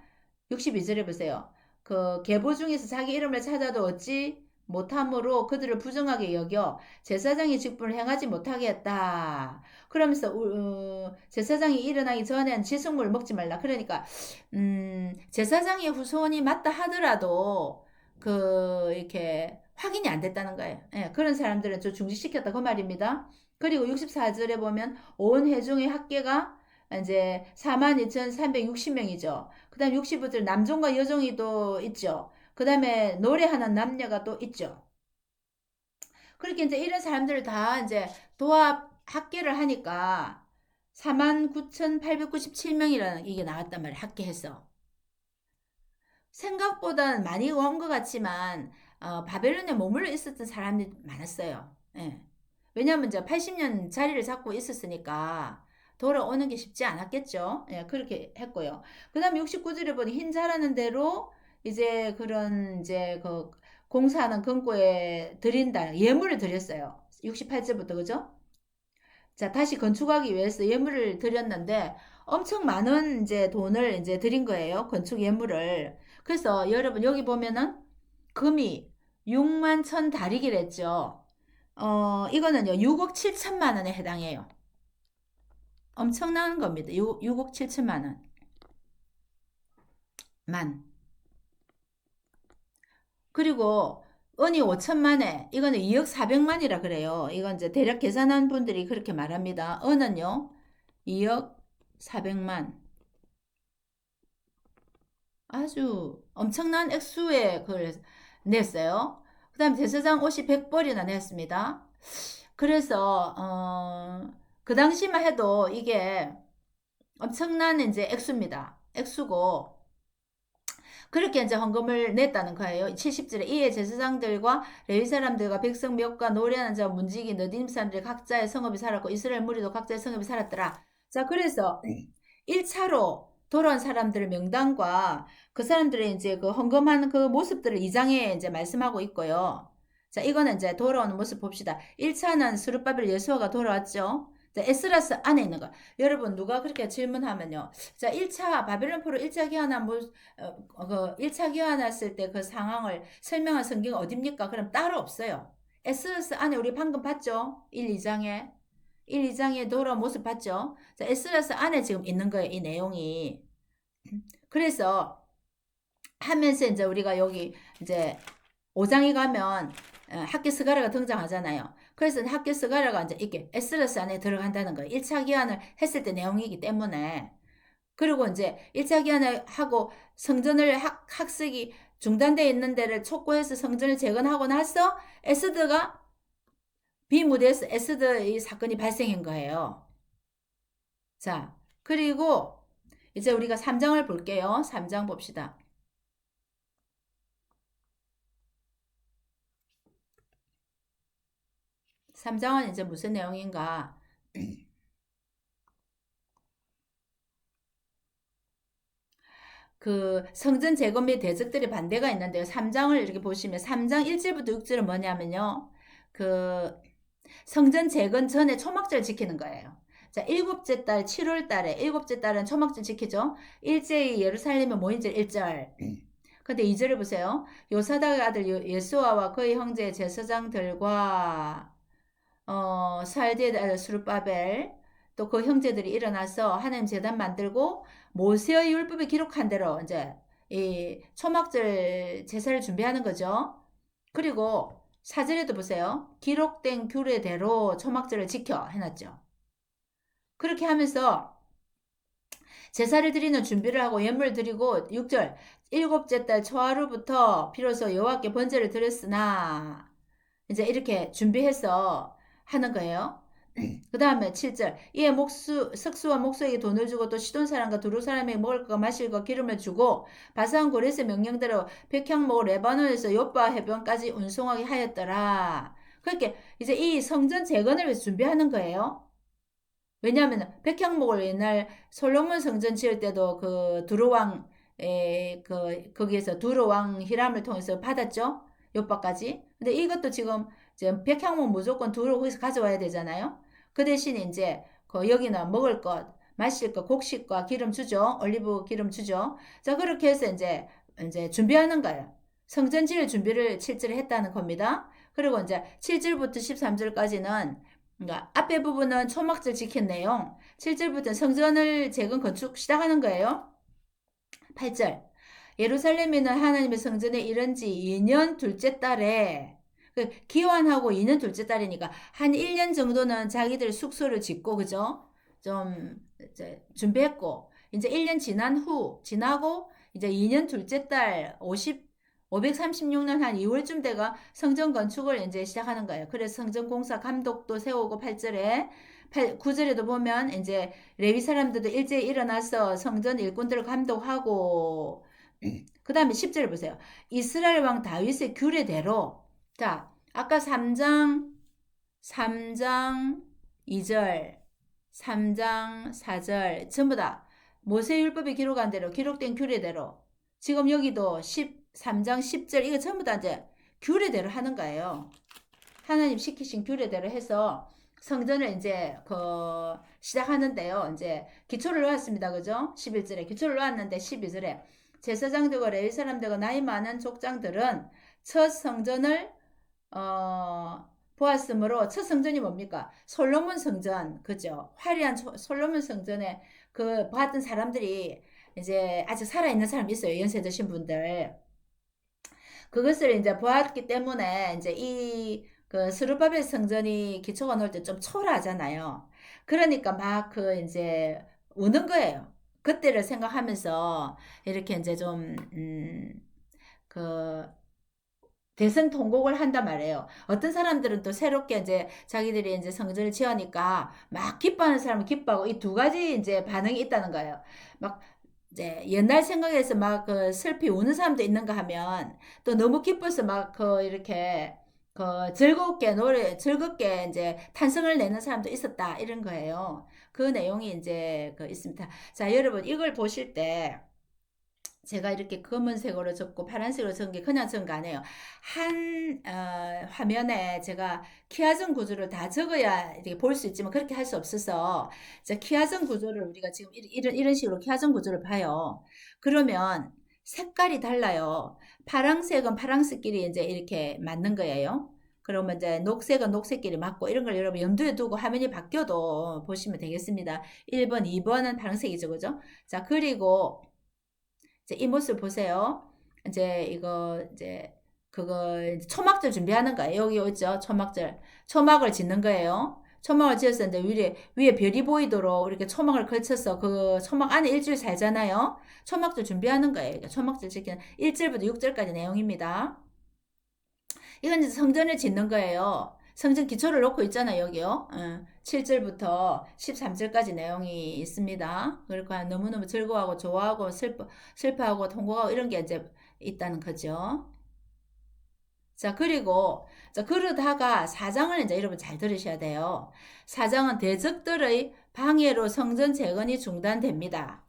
Speaker 1: 62절에 보세요. 그 계보 중에서 자기 이름을 찾아도 얻지 못함으로 그들을 부정하게 여겨 제사장의 직분을 행하지 못하게 했다. 그러면서 제사장이 일어나기 전엔 지승물 먹지 말라. 그러니까 제사장의 후손이 맞다 하더라도 그 이렇게 확인이 안 됐다는 거예요. 예, 그런 사람들은 저 중지시켰다 그 말입니다. 그리고 64절에 보면 온 회중의 합계가 이제 42,360명이죠. 그 다음 65절 남종과 여종이 또 있죠. 그 다음에 노래하는 남녀가 또 있죠. 그렇게 이제 이런 사람들을 다 이제 도합 합계를 하니까 49,897명이라는 이게 나왔단 말이에요. 합계해서. 생각보다는 많이 온 것 같지만 바벨론에 머물러 있었던 사람들이 많았어요. 예. 왜냐하면 이제 80년 자리를 잡고 있었으니까 돌아오는 게 쉽지 않았겠죠. 예, 그렇게 했고요. 그 다음에 69절에 보니 흰 자라는 대로 이제 그런 이제 그 공사하는 금고에 드린다 예물을 드렸어요. 68절부터 그죠? 자, 다시 건축하기 위해서 예물을 드렸는데 엄청 많은 이제 돈을 이제 드린 거예요. 건축 예물을. 그래서 여러분 여기 보면은 금이 6만 천 다리기랬죠. 이거는요, 6억 7천만 원에 해당해요. 엄청난 겁니다. 6억 7천만 원. 만. 그리고 은이 5천만에, 이거는 2억 4백만이라 그래요. 이건 이제 대략 계산한 분들이 그렇게 말합니다. 은은요, 2억 400만. 아주 엄청난 액수의 그걸 냈어요. 그 다음에 제사장 옷이 100벌이나 냈습니다. 그래서, 그 당시만 해도 이게 엄청난 이제 액수입니다. 액수고, 그렇게 이제 헌금을 냈다는 거예요. 70절에 이에 제사장들과 레위 사람들과 백성 몇과 노래하는 자와 문지기 너디님 사람들이 각자의 성읍이 살았고 이스라엘 무리도 각자의 성읍이 살았더라. 자, 그래서 1차로 돌아온 사람들의 명단과 그 사람들의 이제 그 헌금하는 그 모습들을 2장에 이제 말씀하고 있고요. 자, 이거는 이제 돌아오는 모습 봅시다. 1차는 스룹바벨 여수아가 돌아왔죠. 자, 에스라스 안에 있는 거. 여러분, 누가 그렇게 질문하면요. 자, 1차, 바벨론 포로 1차 기환한 그 1차 기환했을 때 그 상황을 설명한 성경이 어딥니까? 그럼 따로 없어요. 에스라스 안에 우리 방금 봤죠? 1, 2장에. 1, 2장에 돌아온 모습 봤죠? 자, 에스라스 안에 지금 있는 거예요, 이 내용이. 그래서 하면서 이제 우리가 여기 이제 5장에 가면 학교 스가랴가 등장하잖아요. 그래서 학교 스가랴가 이제 이렇게 에스라스 안에 들어간다는 거예요. 1차 기한을 했을 때 내용이기 때문에. 그리고 이제 1차 기한을 하고 성전을 학습이 중단되어 있는 데를 촉구해서 성전을 재건하고 나서 에스더가 비무대에서 에스더 이 사건이 발생한 거예요. 자, 그리고 이제 우리가 3장을 볼게요. 3장 봅시다. 3장은 이제 무슨 내용인가? 그 성전 재건 및 대적들의 반대가 있는데요. 3장을 이렇게 보시면 3장 1절부터 6절은 뭐냐면요. 그 성전 재건 전에 초막절 지키는 거예요. 자, 일곱째 달 7월 달에 일곱째 달은 초막절 지키죠. 일제히 예루살렘에 모인 절 1절. 근데 2절을 보세요. 요사닥의 아들 예수아와 그의 형제 제사장들과 살디의 아들 수르바벨 또 그 형제들이 일어나서 하나님 제단 만들고 모세의 율법에 기록한 대로 이제 이 초막절 제사를 준비하는 거죠. 그리고 사절에도 보세요. 기록된 규례대로 초막절을 지켜 해놨죠. 그렇게 하면서 제사를 드리는 준비를 하고 예물을 드리고 6절 일곱째 달 초하루부터 비로소 여호와께 번제를 드렸으나 이제 이렇게 준비해서 하는 거예요. 그 다음에 7절 이에 석수와 목수에게 돈을 주고 또 시돈 사람과 두루 사람에게 먹을 것과 마실 것 기름을 주고 바산 고레스의 명령대로 백향목 레바논에서 요바 해변까지 운송하게 하였더라. 그렇게 이제 이 성전 재건을 위해서 준비하는 거예요. 왜냐하면 백향목을 옛날 솔로몬 성전 지을 때도 그 두루왕 거기에서 두루왕 히람을 통해서 받았죠. 요바까지. 근데 이것도 지금 백향목 무조건 두루 거기서 가져와야 되잖아요. 그 대신 이제 그 여기는 먹을 것, 마실 것, 곡식과 기름 주죠. 올리브 기름 주죠. 자, 그렇게 해서 이제 준비하는 거예요. 성전 지을 준비를 7절에 했다는 겁니다. 그리고 이제 7절부터 13절까지는 그러니까 앞에 부분은 초막절 지킨 내용, 7절부터 성전을 재건 건축 시작하는 거예요. 8절. 예루살렘에는 하나님의 성전에 이른 지 2년 둘째 달에 기환하고 2년 둘째 달이니까 한 1년 정도는 자기들 숙소를 짓고 그죠? 좀 이제 준비했고 이제 1년 지나고 이제 2년 둘째 달 536년 한 2월쯤 돼가 성전 건축을 이제 시작하는 거예요. 그래서 성전 공사 감독도 세우고 8절에 9절에도 보면 이제 레위 사람들도 일제히 일어나서 성전 일꾼들을 감독하고 그 다음에 10절 보세요. 이스라엘 왕 다윗의 규례대로 자 아까 3장 2절 3장 4절 전부 다 모세율법에 기록한 대로 기록된 규례대로 지금 여기도 13장 10절 이거 전부 다 이제 규례대로 하는 거예요. 하나님 시키신 규례대로 해서 성전을 이제 시작하는데요. 이제 기초를 놓았습니다. 그죠? 11절에 기초를 놓았는데 12절에 제사장들과 레위 사람들과 나이 많은 족장들은 첫 성전을 보았으므로 첫 성전이 뭡니까? 솔로몬 성전, 그죠? 화려한 솔로몬 성전에 그 봤던 사람들이 이제 아직 살아있는 사람이 있어요. 연세 드신 분들. 그것을 이제 보았기 때문에 이제 그 스루바벨 성전이 기초가 놓을 때 좀 초라하잖아요. 그러니까 막 그 이제 우는 거예요. 그때를 생각하면서 이렇게 이제 좀, 그, 대성통곡을 한단 말이에요. 어떤 사람들은 또 새롭게 이제 자기들이 이제 성전을 지으니까 막 기뻐하는 사람은 기뻐하고 이 두 가지 이제 반응이 있다는 거예요. 막 이제 옛날 생각에서 막 그 슬피 우는 사람도 있는가 하면 또 너무 기뻐서 막 그 이렇게 그 즐겁게 노래 즐겁게 이제 탄성을 내는 사람도 있었다 이런 거예요. 그 내용이 이제 그 있습니다. 자, 여러분 이걸 보실 때 제가 이렇게 검은색으로 적고 파란색으로 적은 게 그냥 적은 거 아니에요. 한 화면에 제가 키화전 구조를 다 적어야 이렇게 볼 수 있지만 그렇게 할 수 없어서 자, 키화전 구조를 우리가 지금 이런 식으로 키화전 구조를 봐요. 그러면 색깔이 달라요. 파란색은 파란색끼리 이제 이렇게 맞는 거예요. 그러면 이제 녹색은 녹색끼리 맞고 이런 걸 여러분 염두에 두고 화면이 바뀌어도 보시면 되겠습니다. 1번, 2번은 파란색이죠. 그죠? 자, 그리고 이제 이 모습 보세요. 이제 이거 이제 그거 초막절 준비하는 거예요. 여기 있죠? 초막절. 초막을 짓는 거예요. 초막을 지어서 이제 위에 별이 보이도록 이렇게 초막을 걸쳐서 그 초막 안에 일주일 살잖아요. 초막절 준비하는 거예요. 초막절 지키는 1절부터 6절까지 내용입니다. 이건 이제 성전을 짓는 거예요. 성전 기초를 놓고 있잖아요, 여기요. 7절부터 13절까지 내용이 있습니다. 그러니까 너무너무 즐거워하고 좋아하고 슬퍼하고 통곡하고 이런 게 이제 있다는 거죠. 자, 그리고, 자, 그러다가 사장을 이제 여러분 잘 들으셔야 돼요. 사장은 대적들의 방해로 성전 재건이 중단됩니다.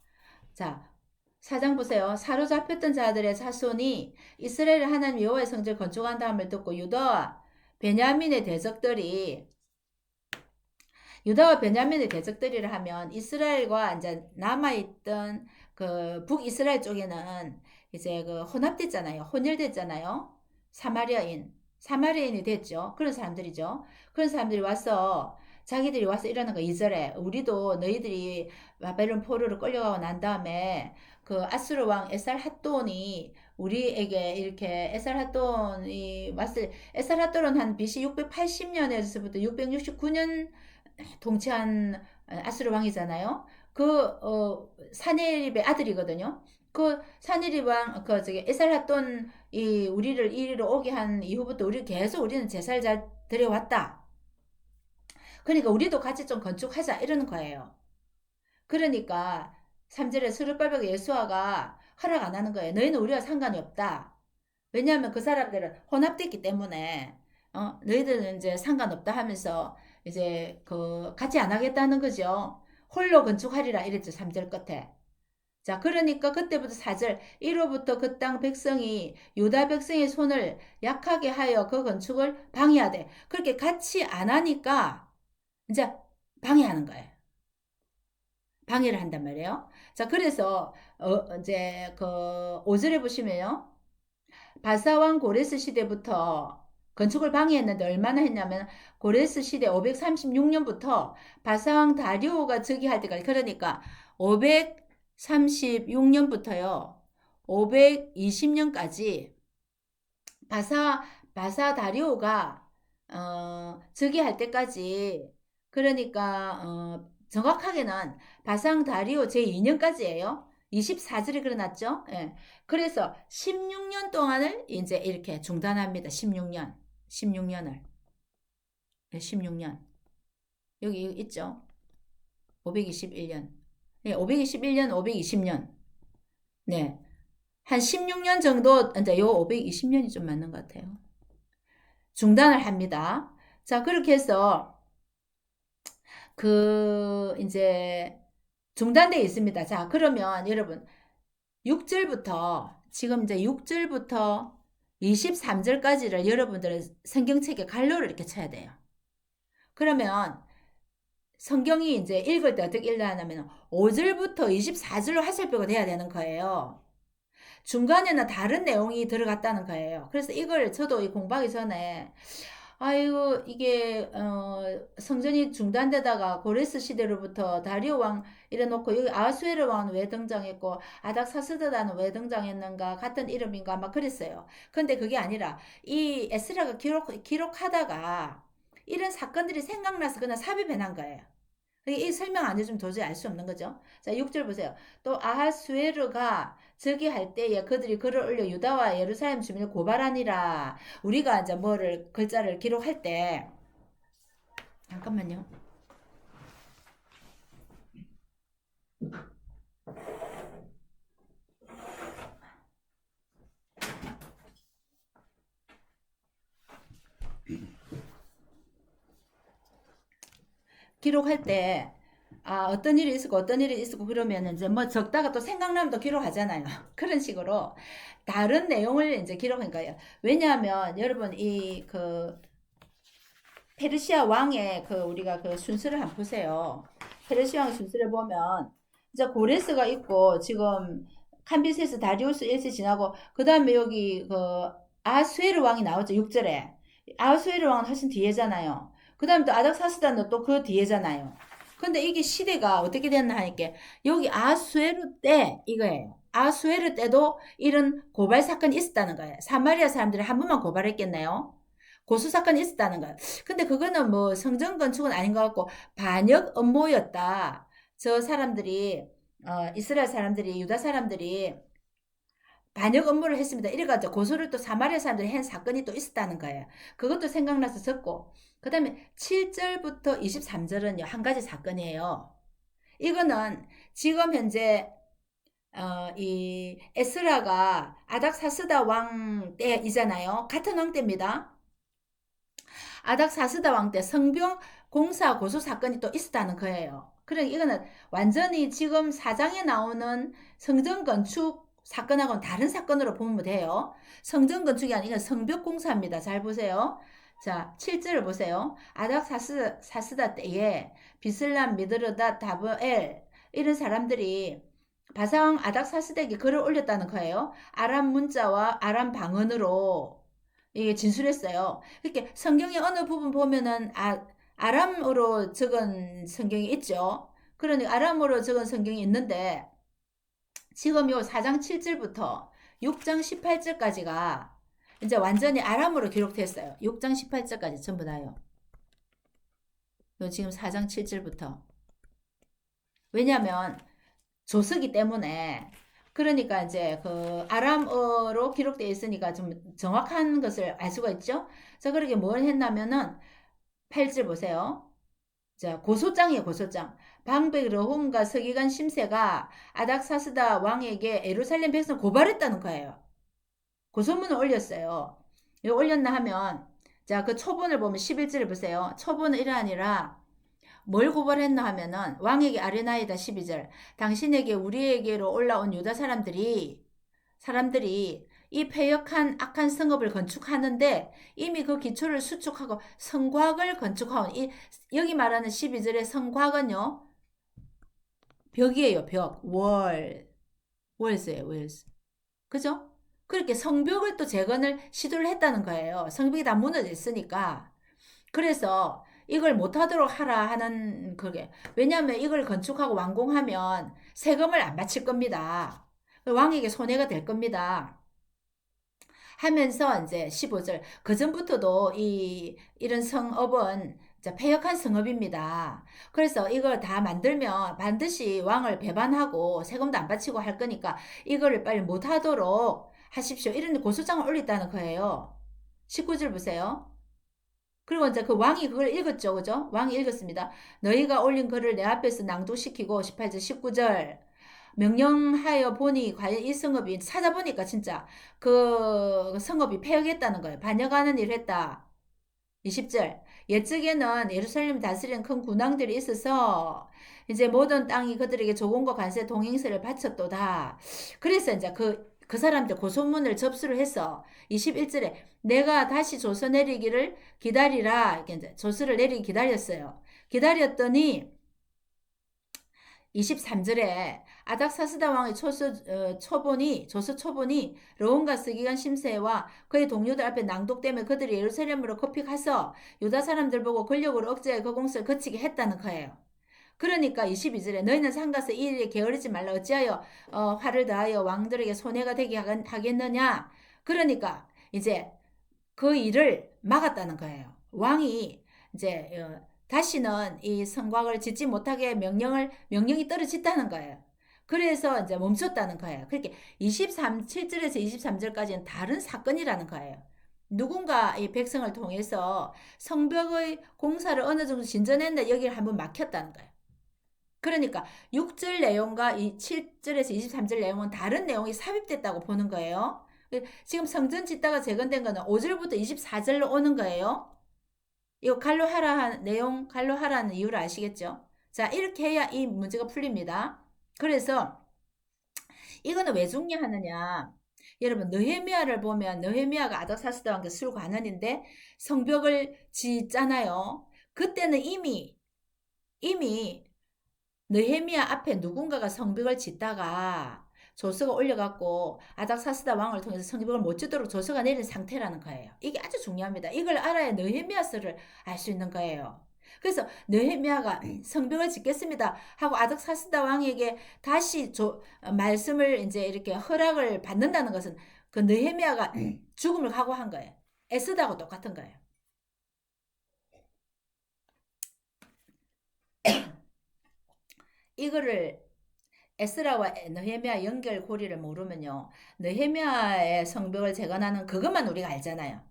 Speaker 1: 자, 사장 보세요. 사로잡혔던 자들의 자손이 이스라엘 하나님 여호와의 성전을 건축한다음을 듣고 유다와 베냐민의 대적들이라 하면 이스라엘과 이제 남아있던 그 북이스라엘 쪽에는 이제 그 혼합됐잖아요. 혼혈됐잖아요. 사마리아인이 됐죠. 그런 사람들이죠. 그런 사람들이 와서 자기들이 와서 이러는 거 2절에 우리도 너희들이 바벨론 포로로 끌려가고 난 다음에 그 아수르 왕 에살핫돈이 우리에게 이렇게 에살핫돈은 한 BC 680년에서부터 669년 통치한 아수르 왕이잖아요. 사네립의 아들이거든요. 그 사네립 왕, 그 저기 에살핫돈이 우리를 이리로 오게 한 이후부터 우리는 제사를 잘 드려왔다. 그러니까 우리도 같이 좀 건축하자 이러는 거예요. 그러니까 3절에 스룹바벨과 예수아가 허락 안 하는 거예요. 너희는 우리와 상관이 없다. 왜냐하면 그 사람들은 혼합됐기 때문에 너희들은 이제 상관없다 하면서 이제 그 같이 안 하겠다는 거죠. 홀로 건축하리라 이랬죠. 3절 끝에. 자, 그러니까 그때부터 4절 1호부터 그 땅 백성이 유다 백성의 손을 약하게 하여 그 건축을 방해하되 그렇게 같이 안 하니까 이제 방해하는 거예요. 방해를 한단 말이에요. 자, 그래서 이제 그 5절에 보시면요. 바사왕 고레스 시대부터 건축을 방해했는데 얼마나 했냐면 고레스 시대 536년부터 바사왕 다리오가 즉위할 때까지 그러니까 536년부터요. 520년까지 바사 바사 다리오가 즉위할 때까지 그러니까 정확하게는 바상 다리오 제2년까지예요. 24절에 그려놨죠. 예. 그래서 16년 동안을 이제 이렇게 중단합니다. 16년. 16년을. 16년. 여기 있죠. 521년. 네, 521년, 520년. 네. 한 16년 정도, 이제 요 520년이 좀 맞는 것 같아요. 중단을 합니다. 자, 그렇게 해서 이제 중단되어 있습니다. 자, 그러면 여러분 6절부터 지금 이제 6절부터 23절까지를 여러분들은 성경책에 갈로를 이렇게 쳐야 돼요. 그러면 성경이 이제 읽을 때 어떻게 읽냐면 5절부터 24절로 화살표가 돼야 되는 거예요. 중간에는 다른 내용이 들어갔다는 거예요. 그래서 이걸 저도 공부하기 전에 아이고 이게 성전이 중단되다가 고레스 시대로부터 다리오 왕 이래놓고 여기 아수에르 왕은 왜 등장했고 아닥사스다는 왜 등장했는가 같은 이름인가 막 그랬어요. 근데 그게 아니라 이 에스라가 기록하다가 이런 사건들이 생각나서 그냥 삽입해 놓은 거예요. 이 설명 안 해주면 도저히 알 수 없는 거죠. 자, 6절 보세요. 또 아하수에르가 저기 할 때에 그들이 글을 올려 유다와 예루살렘 주민을 고발하니라. 우리가 이제 뭐를 글자를 기록할 때 잠깐만요. 기록할 때 어떤 일이 있었고 어떤 일이 있었고 그러면 이제 뭐 적다가 또 생각나면 또 기록하잖아요. 그런 식으로 다른 내용을 이제 기록한 거예요. 왜냐하면 여러분 이 그 페르시아 왕의 그 우리가 그 순서를 한번 보세요. 페르시아 왕 순서를 보면 이제 고레스가 있고 지금 캄비세스 다리우스 1세 지나고 그 다음에 여기 그 아수에르 왕이 나오죠. 6절에 아수에르 왕은 훨씬 뒤에잖아요. 그 다음에 또 아닥사스다는 또 그 뒤에잖아요. 근데 이게 시대가 어떻게 됐나 하니까 여기 아수에르 때 이거예요. 아수에르 때도 이런 고발 사건이 있었다는 거예요. 사마리아 사람들이 한 번만 고발했겠네요. 고수 사건이 있었다는 거예요. 근데 그거는 뭐 성전 건축은 아닌 것 같고 반역 업무였다. 저 사람들이 이스라엘 사람들이 유다 사람들이 반역 업무를 했습니다. 이래가지고 고소를 또 사마리아 사람들이 한 사건이 또 있었다는 거예요. 그것도 생각나서 적고 그 다음에 7절부터 23절은요 한 가지 사건이에요. 이거는 지금 현재 이 에스라가 아닥사스다 왕 때이잖아요. 같은 왕 때입니다. 아닥사스다 왕 때 성벽 공사 고소 사건이 또 있었다는 거예요. 그러니까 이거는 완전히 지금 사장에 나오는 성전 건축 사건하고는 다른 사건으로 보면 돼요. 성전 건축이 아니라 성벽 공사입니다. 잘 보세요. 자, 7절을 보세요. 아닥사스다 때에 비슬람, 미드르다, 다브엘 이런 사람들이 바사왕 아닥사스다에게 글을 올렸다는 거예요. 아람 문자와 아람 방언으로 이게 진술했어요. 이렇게 성경의 어느 부분 보면은 아람어로 적은 성경이 있죠. 그러니 아람어로 적은 성경이 있는데 지금 요 4장 7절부터 6장 18절까지가 이제 완전히 아람어로 기록됐어요. 6장 18절까지 전부 다요. 요 지금 4장 7절부터. 왜냐면 조서기 때문에 그러니까 이제 그 아람어로 기록되어 있으니까 좀 정확한 것을 알 수가 있죠. 자, 그렇게 뭘 했냐면은 8절 보세요. 자, 고소장이에요, 고소장. 방백 러훔과 서기관 심세가 아닥사스다 왕에게 예루살렘 백성 고발했다는 거예요. 고소문을 올렸어요. 이거 올렸나 하면 자, 그 초본을 보면 11절을 보세요. 초본은 이러하니라 뭘 고발했나 하면은 왕에게 아레나이다 12절 당신에게 우리에게로 올라온 유다 사람들이 이 패역한 악한 성읍을 건축하는데 이미 그 기초를 수축하고 성곽을 건축하온 여기 말하는 12절의 성곽은요 벽이에요 벽 월스예요 월스 그죠? 그렇게 성벽을 또 재건을 시도를 했다는 거예요. 성벽이 다 무너져 있으니까 그래서 이걸 못하도록 하라 하는 그게 왜냐하면 이걸 건축하고 완공하면 세금을 안 바칠 겁니다. 왕에게 손해가 될 겁니다. 하면서 이제 15절 그 전부터도 이런 성읍은 폐역한 성읍입니다. 그래서 이걸 다 만들면 반드시 왕을 배반하고 세금도 안 바치고 할 거니까 이거를 빨리 못하도록 하십시오. 이런 고소장을 올렸다는 거예요. 19절 보세요. 그리고 이제 그 왕이 그걸 읽었죠. 그죠? 왕이 읽었습니다. 너희가 올린 글을 내 앞에서 낭독시키고 18절 19절 명령하여 보니 과연 이 성읍이 찾아보니까 진짜 그 성읍이 폐역했다는 거예요. 반역하는 일을 했다. 20절 옛적에는 예루살렘 다스리는 큰 군왕들이 있어서 이제 모든 땅이 그들에게 조공과 관세 동행세를 바쳤도다. 그래서 이제 그 사람들 고소문을 접수를 해서 21절에 내가 다시 조서 내리기를 기다리라. 이렇게 이제 조서를 내리기 기다렸어요. 기다렸더니 23절에 아닥사스다 왕의 조서 초본이 르혼과 스기관 심세와 그의 동료들 앞에 낭독되며 그들이 예루살렘으로 급히 가서 유다 사람들 보고 권력으로 억제해 그 공세를 거치게 했다는 거예요. 그러니까 22절에 너희는 상가서 이 일에 게으르지 말라 어찌하여 화를 다하여 왕들에게 손해가 되게 하겠느냐. 그러니까 이제 그 일을 막았다는 거예요. 왕이 이제 다시는 이 성곽을 짓지 못하게 명령이 떨어졌다는 거예요. 그래서 이제 멈췄다는 거예요. 그렇게 7절에서 23절까지는 다른 사건이라는 거예요. 누군가 이 백성을 통해서 성벽의 공사를 어느 정도 진전했는데 여기를 한번 막혔다는 거예요. 그러니까 6절 내용과 이 7절에서 23절 내용은 다른 내용이 삽입됐다고 보는 거예요. 지금 성전 짓다가 재건된 거는 5절부터 24절로 오는 거예요. 이거 내용 갈로 하라는 이유를 아시겠죠? 자, 이렇게 해야 이 문제가 풀립니다. 그래서 이거는 왜 중요하느냐? 여러분, 느헤미야를 보면 느헤미야가 아닥사스다 왕께 술관원인데 성벽을 짓잖아요. 그때는 이미 느헤미야 앞에 누군가가 성벽을 짓다가 조서가 올려갖고 아닥사스다 왕을 통해서 성벽을 못 짓도록 조서가 내린 상태라는 거예요. 이게 아주 중요합니다. 이걸 알아야 느헤미야서를 알 수 있는 거예요. 그래서 느헤미야가 성벽을 짓겠습니다 하고 아닥사스다 왕에게 다시 말씀을 이제 이렇게 허락을 받는다는 것은 그 느헤미야가 죽음을 각오한 거예요. 에스더하고 똑같은 거예요. 이거를 에스라와 느헤미야 연결고리를 모르면요. 느헤미야의 성벽을 재건하는 그것만 우리가 알잖아요.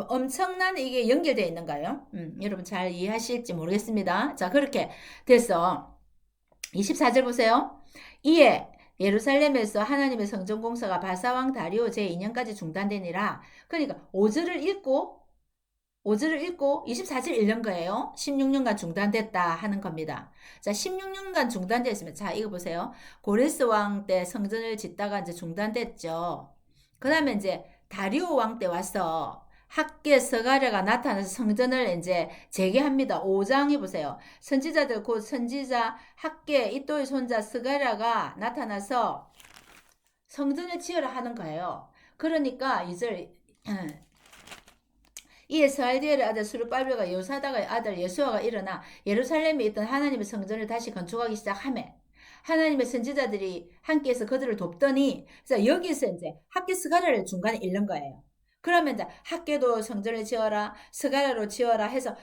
Speaker 1: 엄청난 이게 연결되어 있는가요? 여러분 잘 이해하실지 모르겠습니다. 자, 그렇게 돼서 24절 보세요. 이에 예루살렘에서 하나님의 성전 공사가 바사왕 다리오 제2년까지 중단되니라. 그러니까 5절을 읽고 24절 읽는 거예요. 16년간 중단됐다 하는 겁니다. 자, 16년간 중단됐으면, 자, 이거 보세요. 고레스 왕 때 성전을 짓다가 이제 중단됐죠. 그 다음에 이제 다리오 왕 때 와서 학계 스가랴가 나타나서 성전을 이제 재개합니다. 5장에 보세요. 선지자들 곧 선지자 학계 이또의 손자 스가랴가 나타나서 성전을 지으라 하는 거예요. 그러니까 이절 이에 스알디엘의 아들 스룹바벨과 여호사닥의 아들 예수아가 일어나 예루살렘에 있던 하나님의 성전을 다시 건축하기 시작하매 하나님의 선지자들이 함께해서 그들을 돕더니 여기서 이제 학계 스가랴를 중간에 읽는 거예요. 그러면 이제 학계도 성전을 지어라 스가랴로 지어라 해서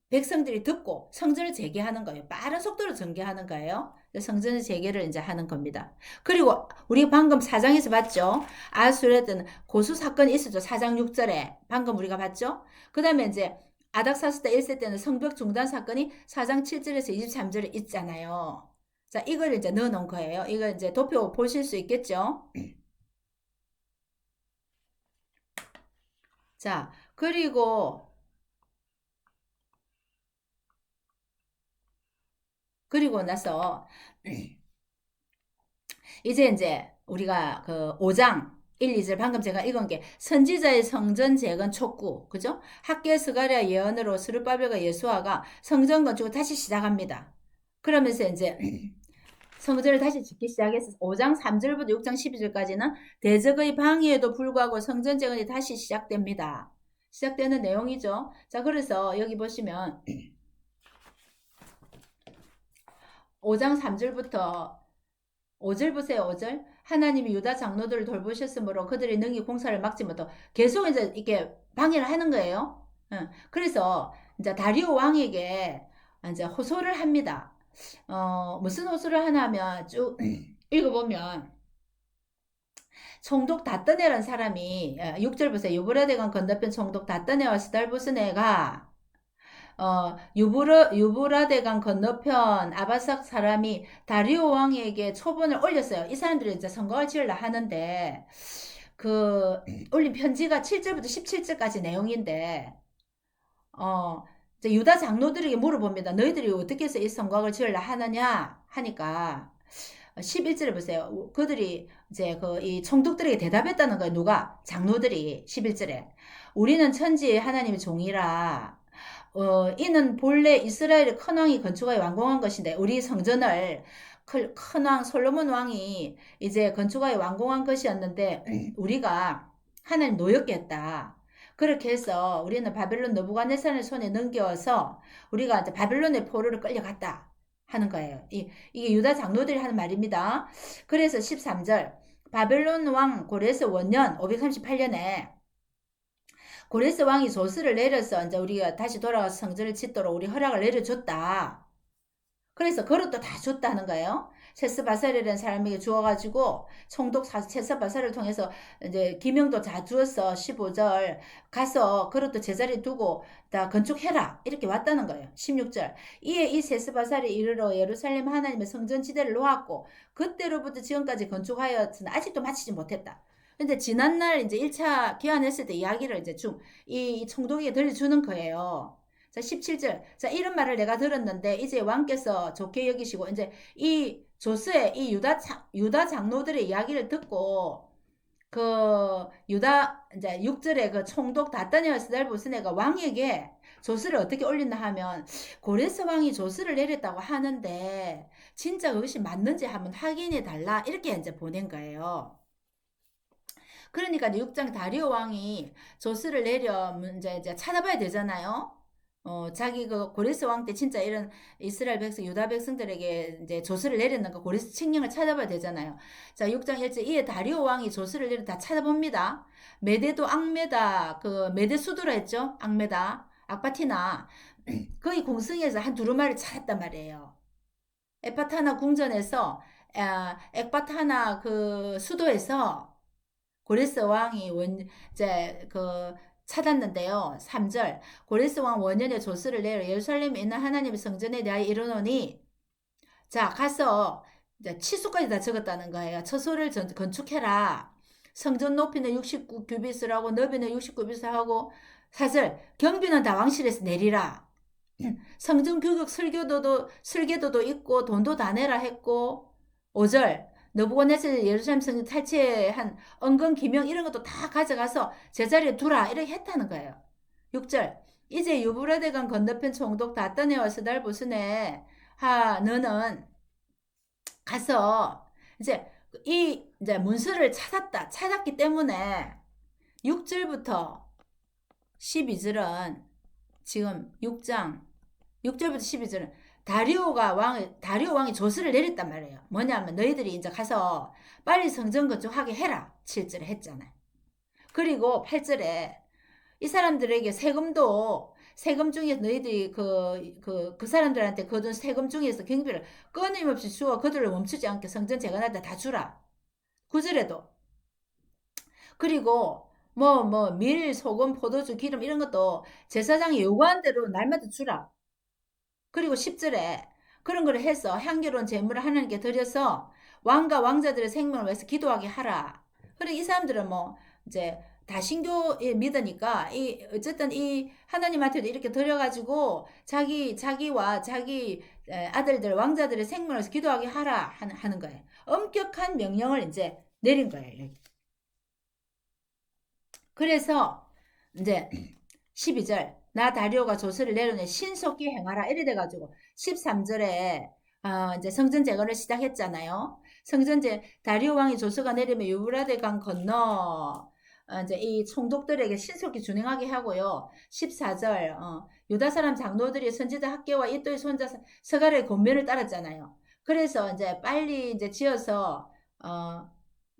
Speaker 1: 백성들이 듣고 성전을 재개하는 거예요. 빠른 속도로 전개하는 거예요. 성전의 재개를 이제 하는 겁니다. 그리고 우리 방금 4장에서 봤죠? 아수르에는 고수 사건이 있었죠. 4장 6절에 방금 우리가 봤죠? 그 다음에 이제 아닥사스다 1세 때는 성벽 중단 사건이 4장 7절에서 23절에 있잖아요. 자, 이걸 이제 넣어 놓은 거예요. 이거 이제 도표 보실 수 있겠죠? 자, 그리고 나서 이제 우리가 그 5장 1, 2절 방금 제가 읽은 게 선지자의 성전 재건 촉구, 그죠? 학계 스가랴 예언으로 스룹바벨과 예수아가 성전 건축을 다시 시작합니다. 그러면서 이제 성전을 다시 짓기 시작해서 5장 3절부터 6장 12절까지는 대적의 방해에도 불구하고 성전 재건이 다시 시작됩니다. 시작되는 내용이죠. 자, 그래서 여기 보시면 5장 3절부터 5절 보세요. 5절. 하나님이 유다 장로들을 돌보셨으므로 그들이 능히 공사를 막지 못하고 계속 이제 이렇게 방해를 하는 거예요. 그래서 이제 다리오 왕에게 이제 호소를 합니다. 무슨 호소를 하냐면 쭉 읽어보면 총독 다떠네라는 사람이 6절 보세요. 유브라데강 건너편 총독 다떠네와 스달보스네가 유브라데강 건너편 아바삭 사람이 다리오 왕에게 초본을 올렸어요. 이 사람들이 이제 성곽을 지으려 하는데 그 올린 편지가 7절부터 17절까지 내용인데 이제 유다 장로들에게 물어봅니다. 너희들이 어떻게 해서 이 성곽을 지으려 하느냐 하니까 11절에 보세요. 그들이 이제 이 총독들에게 대답했다는 거예요. 누가? 장로들이 11절에 우리는 천지의 하나님의 종이라 이는 본래 이스라엘의 큰 왕이 건축하여 완공한 것인데 우리 성전을 큰 왕 솔로몬 왕이 이제 건축하여 완공한 것이었는데 우리가 하나님 노엽게 했다. 그렇게 해서 우리는 바벨론 느부갓네살의 손에 넘겨서 우리가 이제 바벨론의 포로를 끌려갔다 하는 거예요. 이게 유다 장로들이 하는 말입니다. 그래서 13절 바벨론 왕 고레스 원년 538년에 고레스 왕이 조서를 내려서 이제 우리가 다시 돌아가서 성전을 짓도록 우리 허락을 내려줬다. 그래서 그릇도 다 줬다는 거예요. 세스바살이라는 사람에게 주어가지고 총독 세스바살을 통해서 이제 기명도 다 주었어. 15절 가서 그릇도 제자리에 두고 다 건축해라 이렇게 왔다는 거예요. 16절 이에 이 세스바살이 이르러 예루살렘 하나님의 성전 지대를 놓았고 그때로부터 지금까지 건축하였으나 아직도 마치지 못했다. 근데 지난날 이제 1차 귀환했을 때 이야기를 이제 이 총독에게 들려주는 거예요. 자, 17절. 자, 이런 말을 내가 들었는데, 이제 왕께서 좋게 여기시고, 이제 이 조스의 이 유다 장로들의 이야기를 듣고, 그 유다 이제 6절에 그 총독 다따니와 스달보스네가 왕에게 조스를 어떻게 올린다 하면 고레스 왕이 조스를 내렸다고 하는데 진짜 그것이 맞는지 한번 확인해 달라 이렇게 이제 보낸 거예요. 그러니까 6장 다리오 왕이 조스를 내려 이제 찾아봐야 되잖아요. 자기 그 고레스 왕 때 진짜 이런 이스라엘 백성, 유다 백성들에게 이제 조서를 내렸는 거 고레스 칙령을 찾아봐야 되잖아요. 자, 6장 1절 이에 다리오 왕이 조서를 내려 다 찾아봅니다. 메데도 앙메다 그 메데 수도라 했죠. 앙메다 악바티나 거기 공성에서 한 두루마리를 찾았단 말이에요. 에파타나 궁전에서 엑바타나 그 수도에서 고레스 왕이 이제 찾았는데요. 3절 고레스 왕 원년에 조서를 내려 예루살렘에 있는 하나님의 성전에 대하여 이르노니 자 가서 이제 치수까지 다 적었다는 거예요. 처소를 건축해라. 성전 높이는 69규빗을 하고 너비는 69규빗을 하고 4절 경비는 다 왕실에서 내리라. 성전 교육 설계도도 있고 돈도 다 내라 했고 5절 느부갓네살 예루살렘 성전 탈취한 은근 기명 이런 것도 다 가져가서 제자리에 두라 이렇게 했다는 거예요. 6절 이제 유브라데강 건너편 총독 다따네와 스달보스네 너는 가서 이제 문서를 찾았기 때문에 6절부터 12절은 지금 6절부터 12절은 다리오 왕이 조서를 내렸단 말이에요. 뭐냐면 너희들이 이제 가서 빨리 성전 건축하게 해라. 7절에 했잖아요. 그리고 8절에 이 사람들에게 세금 중에서 너희들이 그 사람들한테 거둔 세금 중에서 경비를 끊임없이 주어 그들을 멈추지 않게 성전 재건할 때 다 주라. 9절에도 그리고 밀, 소금, 포도주, 기름 이런 것도 제사장이 요구한 대로 날마다 주라. 그리고 10절에 그런 걸 해서 향기로운 제물을 하나님께 드려서 왕과 왕자들의 생명을 위해서 기도하게 하라. 그리고 이 사람들은 이제 다신교에 믿으니까 어쨌든 이 하나님한테도 이렇게 드려가지고 자기와 자기 아들들 왕자들의 생명을 위해서 기도하게 하라 하는 거예요. 엄격한 명령을 이제 내린 거예요. 그래서 이제 12절 나 다리오가 조서를 내려내 신속히 행하라 이래 돼가지고 13절에 이제 성전 재건을 시작했잖아요. 다리오 왕이 조서가 내리면 유브라데 강 건너 이제 이 총독들에게 신속히 준행하게 하고요. 14절 유다 사람 장로들이 선지자 학계와 이또의 손자 서갈의 권면을 따랐잖아요. 그래서 이제 빨리 이제 지어서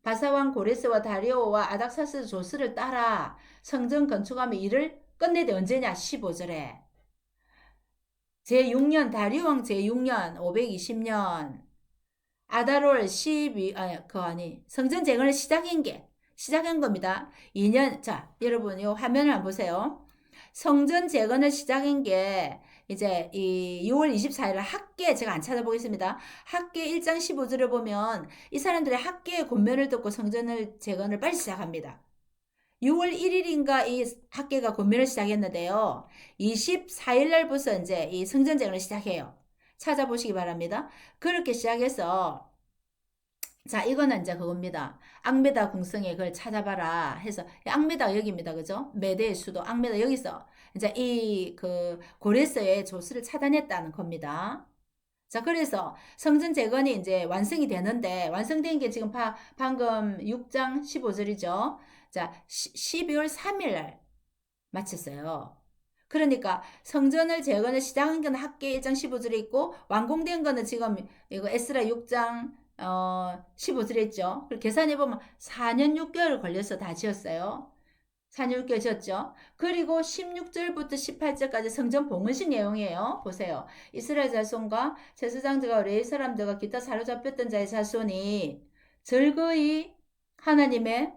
Speaker 1: 바사왕 고레스와 다리오와 아닥사스 조스를 따라 성전 건축하며 일을 끝내대 언제냐 15절에 제6년 다리오왕 제6년 520년 아다롤 12 성전 재건을 시작한 겁니다. 2년 자 여러분 이 화면을 한번 보세요. 성전 재건을 시작한 게 이제 이 6월 24일 학계 제가 안 찾아보겠습니다. 학계 1장 15절을 보면 이 사람들의 학계의 권면을 듣고 성전을 재건을 빨리 시작합니다. 6월 1일인가 이 학계가 권면을 시작했는데요. 24일 날부터 이제 이 성전 재건을 시작해요. 찾아보시기 바랍니다. 그렇게 시작해서 자, 이거는 이제 그겁니다. 앙메다 궁성에 그걸 찾아봐라 해서 앙메다가 여기입니다. 그죠? 메대의 수도 앙메다 여기서 이제 이 그 고레스의 조스를 차단했다는 겁니다. 자, 그래서 성전 재건이 이제 완성이 되는데 완성된 게 지금 방금 6장 15절이죠. 자, 12월 3일 날 마쳤어요. 그러니까 성전을 재건을 시작한 건 학계 1장 15절에 있고 완공된 거는 지금 이거 에스라 6장 15절 했죠. 계산해보면 4년 6개월 걸려서 다 지었어요. 산율 깨졌죠. 그리고 16절부터 18절까지 성전 봉헌식 내용이에요. 보세요. 이스라엘 자손과 제사장들과 레위 사람들과 기타 사로잡혔던 자의 자손이 즐거이 하나님의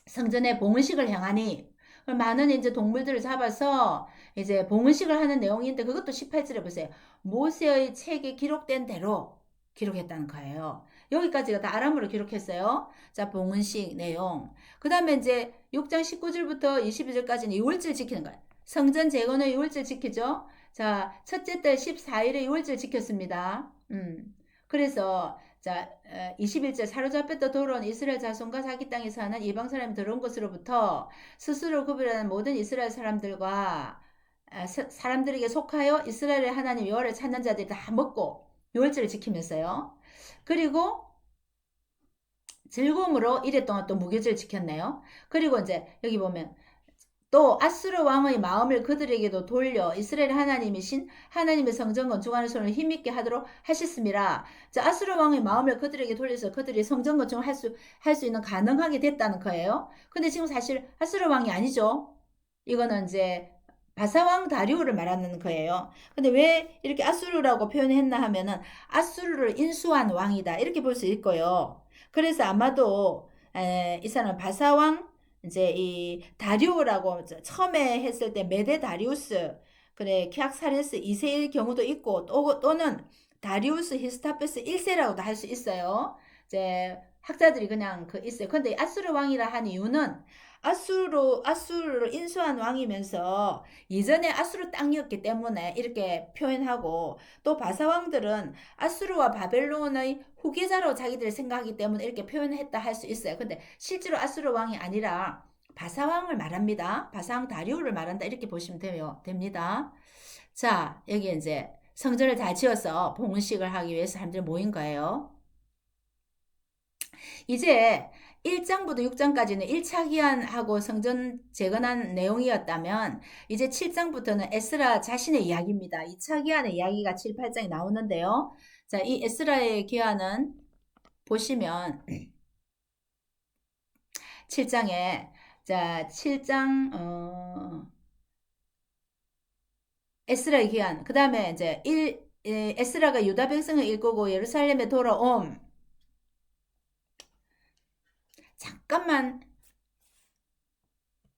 Speaker 1: 성전에 봉헌식을 행하니 많은 이제 동물들을 잡아서 이제 봉헌식을 하는 내용인데 그것도 18절에 보세요. 모세의 책에 기록된 대로 기록했다는 거예요. 여기까지가 다 아람어로 기록했어요. 자, 봉헌식 내용. 그 다음에 이제 6장 19절부터 22절까지는 6월절 지키는 거예요. 성전 재건의 6월절 지키죠. 자, 첫째 달 14일에 6월절 지켰습니다. 그래서 자, 21절 사로잡혔다 돌아온 이스라엘 자손과 자기 땅에 사는 이방 사람이 들어온 것으로부터 스스로 구별하는 모든 이스라엘 사람들과 사람들에게 속하여 이스라엘의 하나님 여호와를 찾는 자들이 다 먹고 유월절을 지키면서요. 그리고 즐거움으로 이래 동안 또 무교절을 지켰네요. 그리고 이제 여기 보면 또 아수르 왕의 마음을 그들에게도 돌려 이스라엘 하나님이신 하나님의 성전 건축하는 손을 힘있게 하도록 하셨습니다. 자, 아수르 왕의 마음을 그들에게 돌려서 그들이 성전 건축을 할 수 있는 가능하게 됐다는 거예요. 근데 지금 사실 아수르 왕이 아니죠. 이거는 이제 바사왕 다리우를 말하는 거예요. 근데 왜 이렇게 아수르라고 표현했나 하면은 아수르를 인수한 왕이다 이렇게 볼 수 있고요. 그래서 아마도 이 사람 바사왕 이제 이 다리오라고 처음에 했을 때 메데 다리우스 그래 키악사레스 2세일 경우도 있고 또는 다리우스 히스타페스 1세라고도 할 수 있어요. 이제 학자들이 그냥 그 있어요. 근데 아수르 왕이라 한 이유는 아수르를 인수한 왕이면서 이전에 아수르 땅이었기 때문에 이렇게 표현하고 또 바사왕들은 아수르와 바벨론의 후계자로 자기들 생각하기 때문에 이렇게 표현했다 할 수 있어요. 근데 실제로 아수르 왕이 아니라 바사왕을 말합니다. 바사왕 다리우를 말한다 이렇게 보시면 됩니다. 자, 여기 이제 성전을 다 지어서 봉헌식을 하기 위해서 사람들이 모인 거예요. 이제 1장부터 6장까지는 1차 기한하고 성전 재건한 내용이었다면 이제 7장부터는 에스라 자신의 이야기입니다. 2차 기한의 이야기가 7, 8장에 나오는데요. 자, 이 에스라의 기한은 보시면 7장에 자, 7장 에스라의 기한. 그다음에 이제 에스라가 유다 백성을 이끌고 예루살렘에 돌아옴. 잠깐만